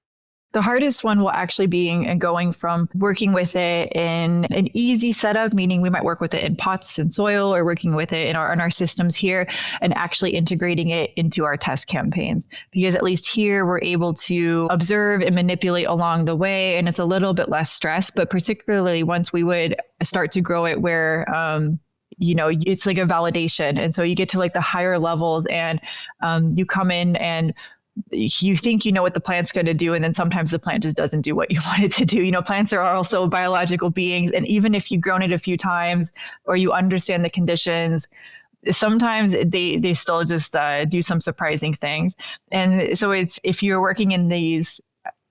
The hardest one will actually be going from working with it in an easy setup, meaning we might work with it in pots and soil, or working with it in our systems here, and actually integrating it into our test campaigns. Because at least here we're able to observe and manipulate along the way, and it's a little bit less stress. But particularly once we would start to grow it where it's like a validation. And so you get to like the higher levels, and you come in and you think you know what the plant's going to do, and then sometimes the plant just doesn't do what you want it to do. Plants are also biological beings, and even if you've grown it a few times or you understand the conditions, sometimes they still just do some surprising things. And so if you're working in these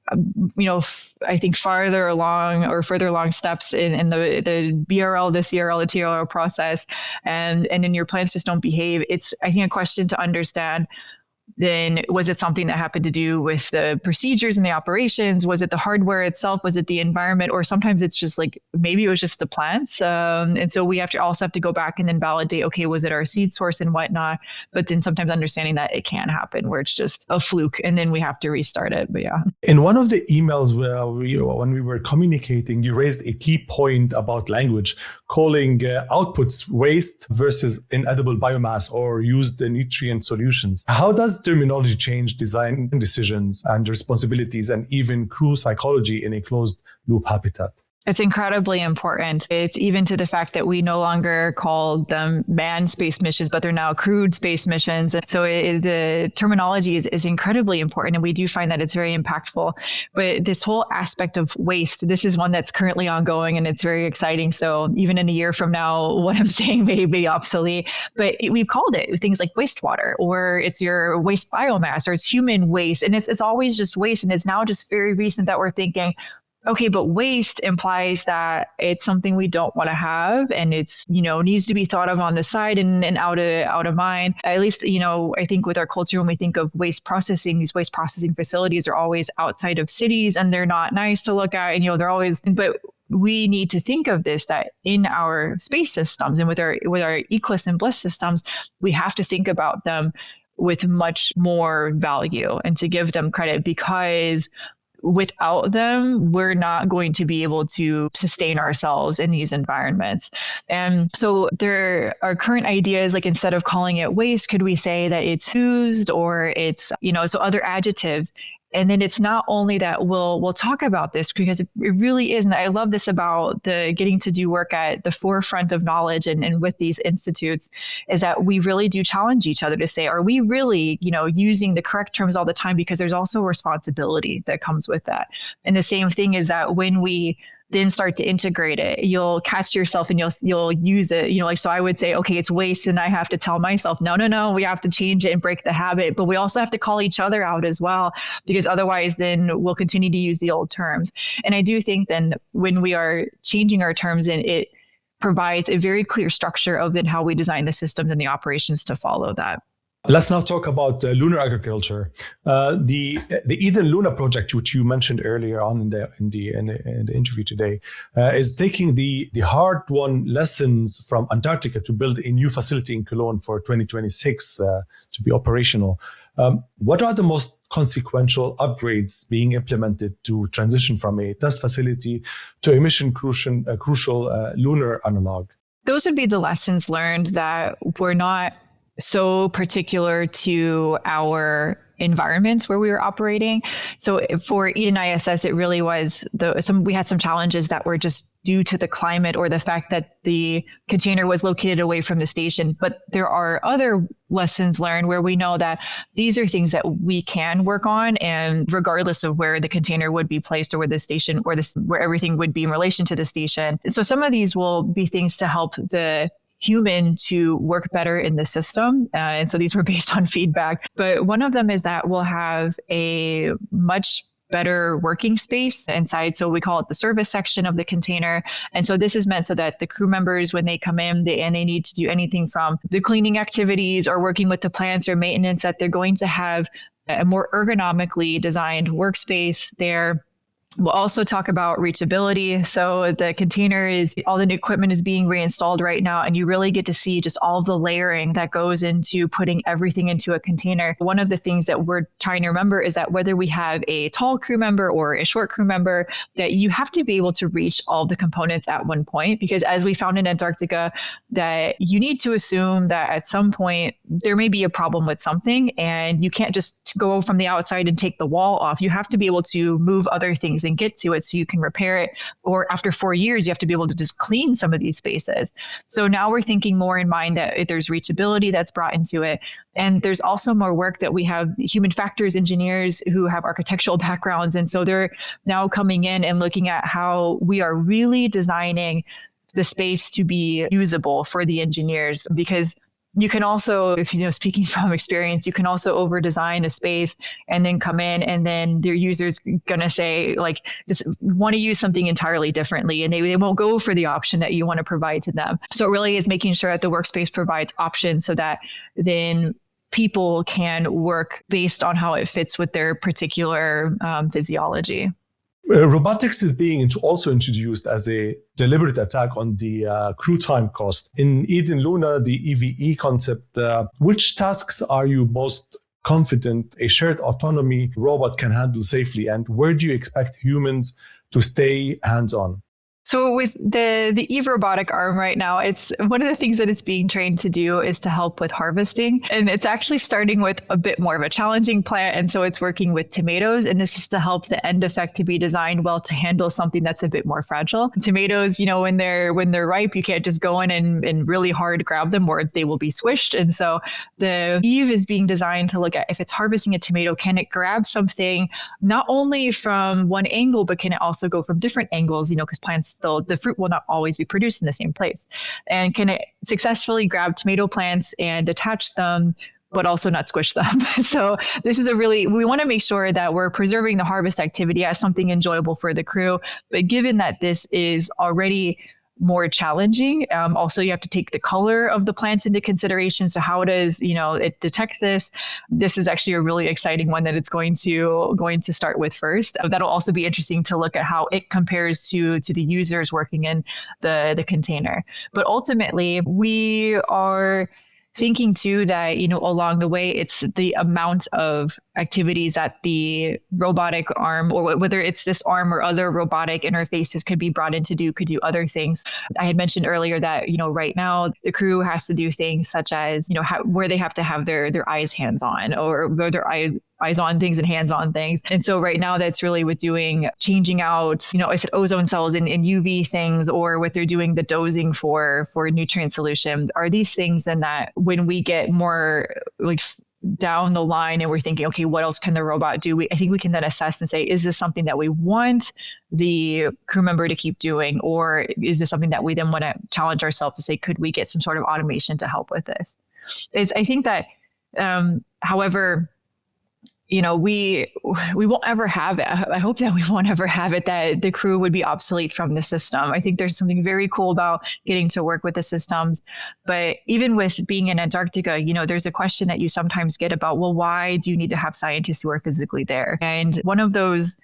I think further along steps in the BRL, the CRL, the TRL process, and then your plants just don't behave. It's, I think, a question to understand. Then was it something that happened to do with the procedures and the operations? Was it the hardware itself? Was it the environment? Or sometimes it's just like, maybe it was just the plants. And so we also have to go back and then validate, okay, was it our seed source and whatnot? But then sometimes understanding that it can happen where it's just a fluke and then we have to restart it. But yeah. In one of the emails when we were communicating, you raised a key point about language, calling outputs waste versus inedible biomass or used nutrient solutions. How does terminology change design decisions and responsibilities and even crew psychology in a closed loop habitat? It's incredibly important. It's even to the fact that we no longer call them manned space missions, but they're now crewed space missions. So the terminology is incredibly important, and we do find that it's very impactful. But this whole aspect of waste, this is one that's currently ongoing, and it's very exciting. So even in a year from now, what I'm saying may be obsolete, but we've called it things like wastewater, or it's your waste biomass, or it's human waste. And it's always just waste. And it's now just very recent that we're thinking, okay, but waste implies that it's something we don't want to have, and it's, needs to be thought of on the side and out of mind. At least, I think with our culture, when we think of waste processing, these waste processing facilities are always outside of cities, and they're not nice to look at, and they're always, but we need to think of this, that in our space systems and with our ECLIS and BLISS systems, we have to think about them with much more value and to give them credit, because without them, we're not going to be able to sustain ourselves in these environments. And so there are current ideas, like instead of calling it waste, could we say that it's used, or it's, so other adjectives. And then it's not only that we'll talk about this, because it really is. And I love this about the getting to do work at the forefront of knowledge and with these institutes, is that we really do challenge each other to say, are we really, using the correct terms all the time? Because there's also a responsibility that comes with that. And the same thing is that when we then start to integrate it, you'll catch yourself and you'll use it, so I would say, okay, it's waste. And I have to tell myself, no, we have to change it and break the habit. But we also have to call each other out as well, because otherwise then we'll continue to use the old terms. And I do think then when we are changing our terms, and it provides a very clear structure of then how we design the systems and the operations to follow that. Let's now talk about lunar agriculture. The Eden Lunar project, which you mentioned earlier on in the interview today, is taking the hard-won lessons from Antarctica to build a new facility in Cologne for 2026 to be operational. What are the most consequential upgrades being implemented to transition from a test facility to a mission crucial lunar analog? Those would be the lessons learned that we're not so particular to our environments where we were operating. So for Eden ISS, it really was we had some challenges that were just due to the climate or the fact that the container was located away from the station. But there are other lessons learned where we know that these are things that we can work on, and regardless of where the container would be placed or where the station or where everything would be in relation to the station. So some of these will be things to help the human to work better in the system. And so these were based on feedback. But one of them is that we'll have a much better working space inside. So we call it the service section of the container. And so this is meant so that the crew members, when they come in, they need to do anything from the cleaning activities or working with the plants or maintenance, that they're going to have a more ergonomically designed workspace there. We'll also talk about reachability. So the container all the equipment is being reinstalled right now, and you really get to see just all of the layering that goes into putting everything into a container. One of the things that we're trying to remember is that whether we have a tall crew member or a short crew member, that you have to be able to reach all the components at one point, because as we found in Antarctica, that you need to assume that at some point there may be a problem with something, and you can't just go from the outside and take the wall off. You have to be able to move other things and get to it so you can repair it. Or after 4 years, you have to be able to just clean some of these spaces. So now we're thinking more in mind that there's reachability that's brought into it. And there's also more work that we have human factors engineers who have architectural backgrounds. And so they're now coming in and looking at how we are really designing the space to be usable for the engineers, because you can also, if speaking from experience, you can also over design a space and then come in and then their users going to say like, just want to use something entirely differently. And they won't go for the option that you want to provide to them. So it really is making sure that the workspace provides options so that then people can work based on how it fits with their particular physiology. Robotics is being also introduced as a deliberate attack on the crew time cost. In Eden Lunar, the EVE concept, which tasks are you most confident a shared autonomy robot can handle safely? And where do you expect humans to stay hands-on? So with the Eve robotic arm right now, it's one of the things that it's being trained to do is to help with harvesting. And it's actually starting with a bit more of a challenging plant. And so it's working with tomatoes. And this is to help the end effect to be designed well to handle something that's a bit more fragile. Tomatoes, when they're ripe, you can't just go in and really hard grab them or they will be swished. And so the Eve is being designed to look at if it's harvesting a tomato, can it grab something not only from one angle, but can it also go from different angles, because plants, the fruit will not always be produced in the same place. And can it successfully grab tomato plants and attach them, but also not squish them? So this is we want to make sure that we're preserving the harvest activity as something enjoyable for the crew. But given that this is already more challenging, also you have to take the color of the plants into consideration. So how does it detect this? This is actually a really exciting one that it's going to start with first. That'll also be interesting to look at how it compares to the users working in the container. But ultimately, we are thinking too that, along the way, it's the amount of activities that the robotic arm, or whether it's this arm or other robotic interfaces could be brought in could do other things. I had mentioned earlier that, right now the crew has to do things such as, where they have to have their eyes hands on, or their eyes on things and hands on things. And so right now that's really with changing out, I said ozone cells in UV things, or what they're doing the dosing for nutrient solution. Are these things then that when we get more like down the line and we're thinking, okay, what else can the robot do? I think we can then assess and say, is this something that we want the crew member to keep doing? Or is this something that we then want to challenge ourselves to say, could we get some sort of automation to help with this? I think that, however, we won't ever have it. I hope that we won't ever have it that the crew would be obsolete from the system. I think there's something very cool about getting to work with the systems. But even with being in Antarctica, there's a question that you sometimes get about, well, why do you need to have scientists who are physically there? And one of those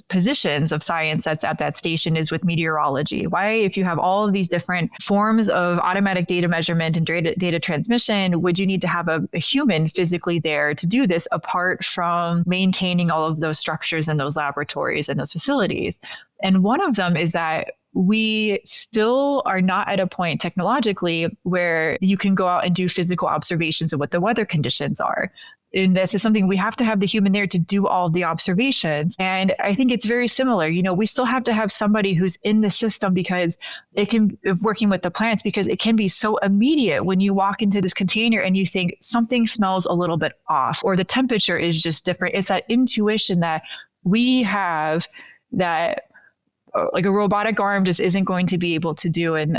positions of science that's at that station is with meteorology. Why, if you have all of these different forms of automatic data measurement and data transmission, would you need to have a human physically there to do this apart from maintaining all of those structures and those laboratories and those facilities? And one of them is that we still are not at a point technologically where you can go out and do physical observations of what the weather conditions are. And this is something we have to have the human there to do all of the observations. And I think it's very similar. We still have to have somebody who's in the system because working with the plants, because it can be so immediate when you walk into this container and you think something smells a little bit off or the temperature is just different. It's that intuition that we have that like a robotic arm just isn't going to be able to do. And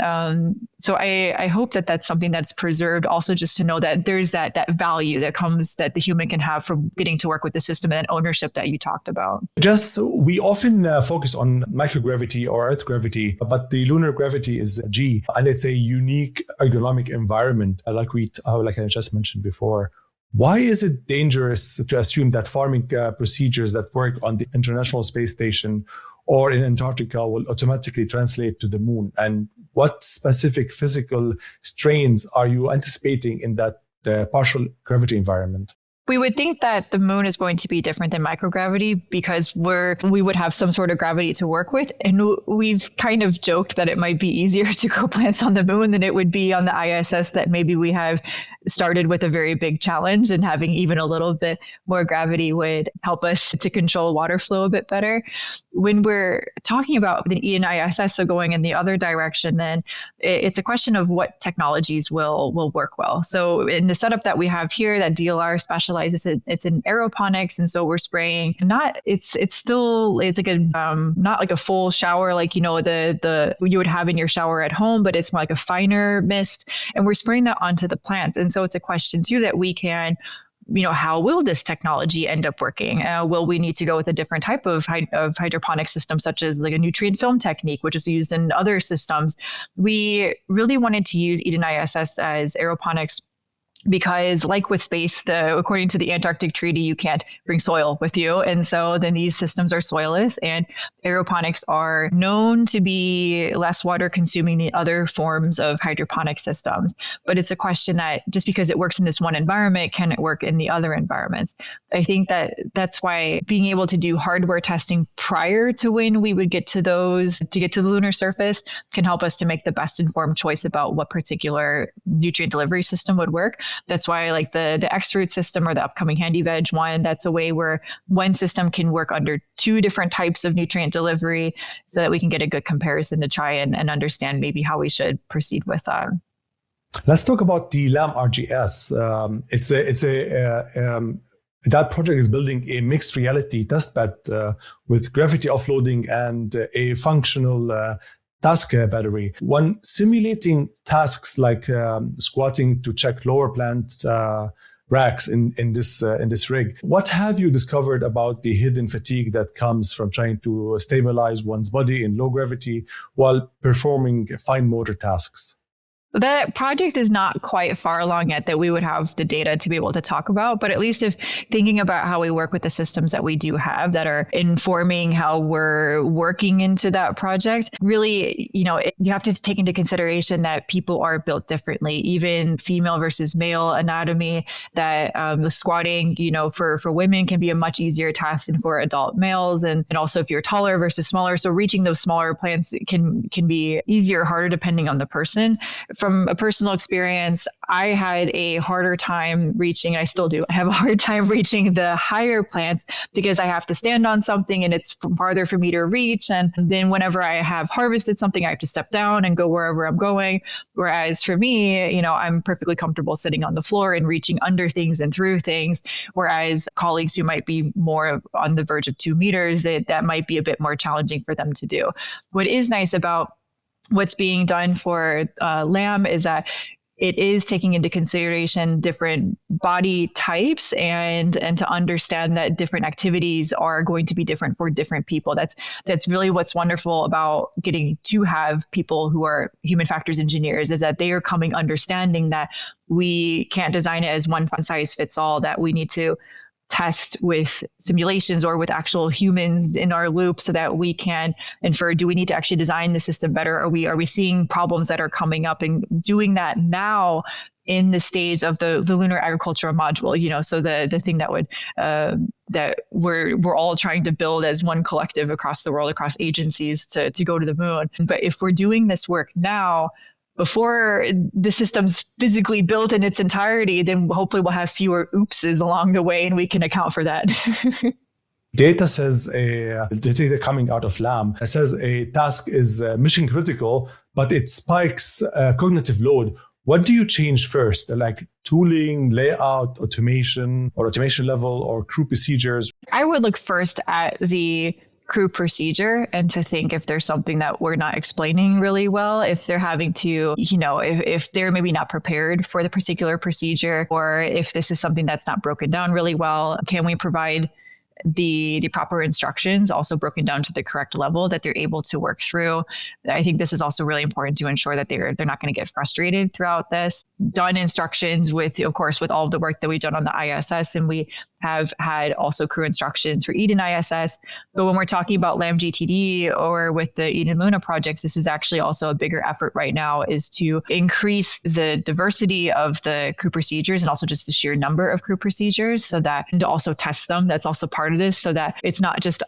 so I hope that that's something that's preserved also, just to know that there's that value that comes that the human can have from getting to work with the system and ownership that you talked about. Jess, we often focus on microgravity or Earth gravity, but the lunar gravity is G, and it's a unique ergonomic environment, like I just mentioned before. Why is it dangerous to assume that farming procedures that work on the International Space Station or in Antarctica will automatically translate to the moon? And what specific physical strains are you anticipating in that partial gravity environment? We would think that the moon is going to be different than microgravity because we would have some sort of gravity to work with. And we've kind of joked that it might be easier to grow plants on the moon than it would be on the ISS, that maybe we have started with a very big challenge, and having even a little bit more gravity would help us to control water flow a bit better. When we're talking about the Eden ISS, so going in the other direction, then it's a question of what technologies will work well. So in the setup that we have here, that DLR specializes, it's in aeroponics, and so we're spraying it's like a not like a full shower like the you would have in your shower at home, but it's more like a finer mist, and we're spraying that onto the plants. And so it's a question too that we can, how will this technology end up working? Will we need to go with a different type of hydroponic system, such as like a nutrient film technique, which is used in other systems? We really wanted to use Eden ISS as aeroponics because, like with space, according to the Antarctic Treaty, you can't bring soil with you. And so then these systems are soilless, and aeroponics are known to be less water consuming than other forms of hydroponic systems. But it's a question that just because it works in this one environment, can it work in the other environments? I think that's why being able to do hardware testing prior to when we would get to get to the lunar surface can help us to make the best informed choice about what particular nutrient delivery system would work. That's why I like the X-Root system or the upcoming Handy Veg one. That's a way where one system can work under two different types of nutrient delivery, so that we can get a good comparison to try and understand maybe how we should proceed with that. Let's talk about the LAM-RGS. That project is building a mixed reality testbed with gravity offloading and a functional task battery. When simulating tasks like squatting to check lower plant racks in this rig, what have you discovered about the hidden fatigue that comes from trying to stabilize one's body in low gravity while performing fine motor tasks? That project is not quite far along yet that we would have the data to be able to talk about, but at least if thinking about how we work with the systems that we do have that are informing how we're working into that project, really, you have to take into consideration that people are built differently, even female versus male anatomy, that the squatting, for women can be a much easier task than for adult males. And also if you're taller versus smaller, so reaching those smaller plants can be easier or harder depending on the person. From a personal experience, I had a harder time reaching, I still do, I have a hard time reaching the higher plants because I have to stand on something and it's farther for me to reach. And then whenever I have harvested something, I have to step down and go wherever I'm going. Whereas for me, I'm perfectly comfortable sitting on the floor and reaching under things and through things. Whereas colleagues who might be more on the verge of 2 meters, that might be a bit more challenging for them to do. What is nice about what's being done for LAM is that it is taking into consideration different body types and to understand that different activities are going to be different for different people. That's really what's wonderful about getting to have people who are human factors engineers, is that they are coming understanding that we can't design it as one size fits all, that we need to test with simulations or with actual humans in our loop so that we can infer, do we need to actually design the system better? Are we seeing problems that are coming up, and doing that now in the stage of the lunar agricultural module, so the thing that would that we're all trying to build as one collective across the world, across agencies to go to the moon. But if we're doing this work now, before the system's physically built in its entirety, then hopefully we'll have fewer oopses along the way, and we can account for that. Data says the data coming out of LAM says a task is mission critical, but it spikes cognitive load. What do you change first? Like tooling, layout, automation, or automation level, or crew procedures? I would look first at the crew procedure and to think if there's something that we're not explaining really well, if they're having to, if they're maybe not prepared for the particular procedure, or if this is something that's not broken down really well. Can we provide the proper instructions also broken down to the correct level that they're able to work through. I think this is also really important to ensure that they're not going to get frustrated throughout this. Done instructions with, of course, with all of the work that we've done on the ISS, and we have had also crew instructions for Eden ISS. But when we're talking about LAM-GTD or with the Eden Luna projects, this is actually also a bigger effort right now, is to increase the diversity of the crew procedures and also just the sheer number of crew procedures, so that, and to also test them. That's also part of this, so that it's not just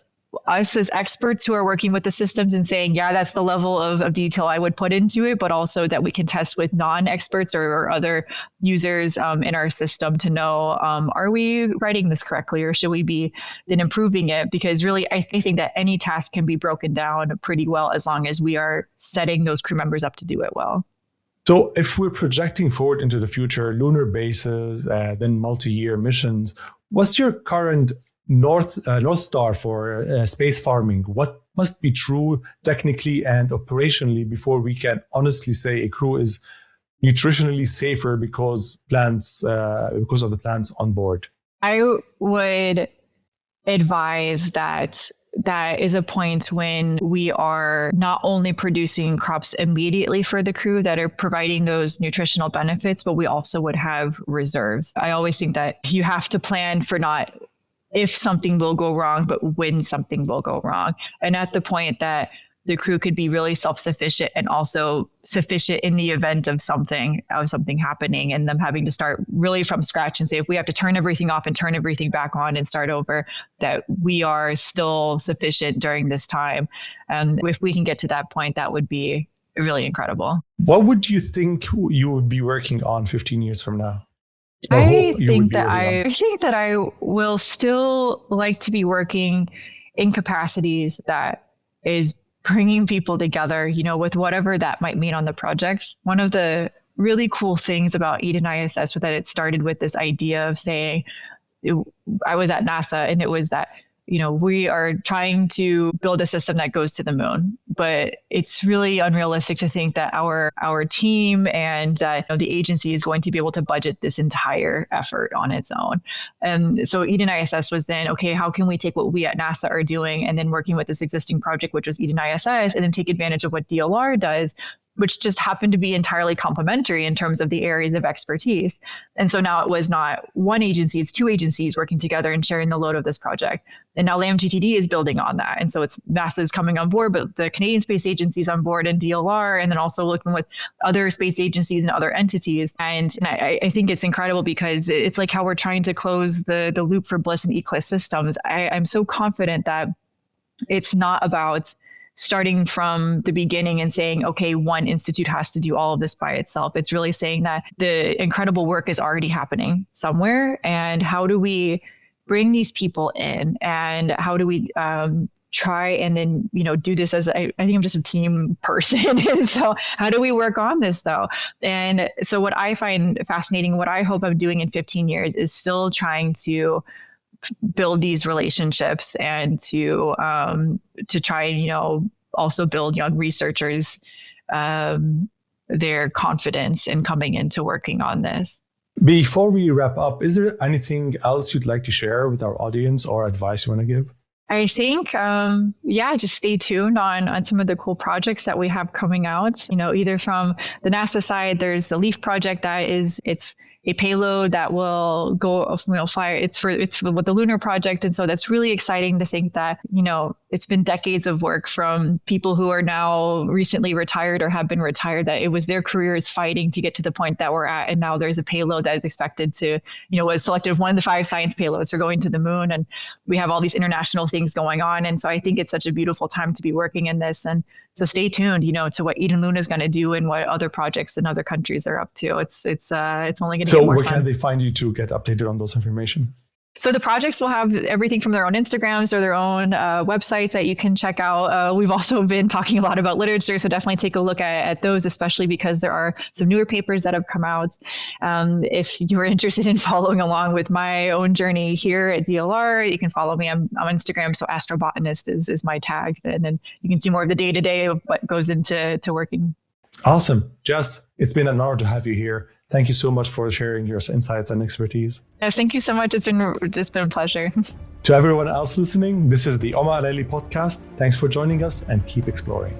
us as experts who are working with the systems and saying, yeah, that's the level of detail I would put into it, but also that we can test with non-experts or other users in our system to know, are we writing this correctly, or should we be then improving it? Because really, I think that any task can be broken down pretty well as long as we are setting those crew members up to do it well. So if we're projecting forward into the future, lunar bases, then multi-year missions, what's your current North Star for space farming? What must be true technically and operationally before we can honestly say a crew is nutritionally safer because of the plants on board? I would advise that is a point when we are not only producing crops immediately for the crew that are providing those nutritional benefits, but we also would have reserves. I always think that you have to plan for not if something will go wrong, but when something will go wrong. And at the point that the crew could be really self-sufficient and also sufficient in the event of something happening, and them having to start really from scratch and say, if we have to turn everything off and turn everything back on and start over, that we are still sufficient during this time. And if we can get to that point, that would be really incredible. What would you think you would be working on 15 years from now? I think that I will still like to be working in capacities that is bringing people together, with whatever that might mean on the projects. One of the really cool things about Eden ISS was that it started with this idea of saying, I was at NASA, and it was that, we are trying to build a system that goes to the moon, but it's really unrealistic to think that our team and that the agency is going to be able to budget this entire effort on its own. And so Eden ISS was then, okay, how can we take what we at NASA are doing and then working with this existing project, which was Eden ISS, and then take advantage of what DLR does, which just happened to be entirely complementary in terms of the areas of expertise. And so now it was not one agency, it's two agencies working together and sharing the load of this project. And now LAM-GTD is building on that. And so it's NASA's coming on board, but the Canadian Space Agency is on board, and DLR, and then also looking with other space agencies and other entities. And I think it's incredible because it's like how we're trying to close the loop for BLISS and EQUIS systems. I'm so confident that it's not about starting from the beginning and saying, okay, one institute has to do all of this by itself. It's really saying that the incredible work is already happening somewhere. And how do we bring these people in? And how do we try and then, do this as I think I'm just a team person. And so how do we work on this though? And so what I find fascinating, what I hope I'm doing in 15 years is still trying to build these relationships and to try and also build young researchers their confidence in coming into working on this. Before we wrap up, is there anything else you'd like to share with our audience or advice you want to give? I think, just stay tuned on some of the cool projects that we have coming out. Either from the NASA side, there's the LEAF project it's a payload that will go, fly. It's for with the Lunar project. And so that's really exciting to think that, it's been decades of work from people who are now recently retired or have been retired, that it was their careers fighting to get to the point that we're at. And now there's a payload that is expected to, was selected as one of the 5 science payloads for going to the moon. And we have all these international things going on. And so I think it's such a beautiful time to be working in this. And so stay tuned, to what Eden Luna is going to do and what other projects in other countries are up to. It's only going to get more fun. So where can they find you to get updated on those information? So the projects will have everything from their own Instagrams or their own websites that you can check out. We've also been talking a lot about literature, so definitely take a look at those, especially because there are some newer papers that have come out. If you're interested in following along with my own journey here at DLR, you can follow me on Instagram. So Astrobotanist is my tag, and then you can see more of the day-to-day of what goes into working. Awesome. Jess, it's been an honor to have you here. Thank you so much for sharing your insights and expertise. Yes, thank you so much. It's been a pleasure. To everyone else listening, this is the Omar Al-Ali podcast. Thanks for joining us and keep exploring.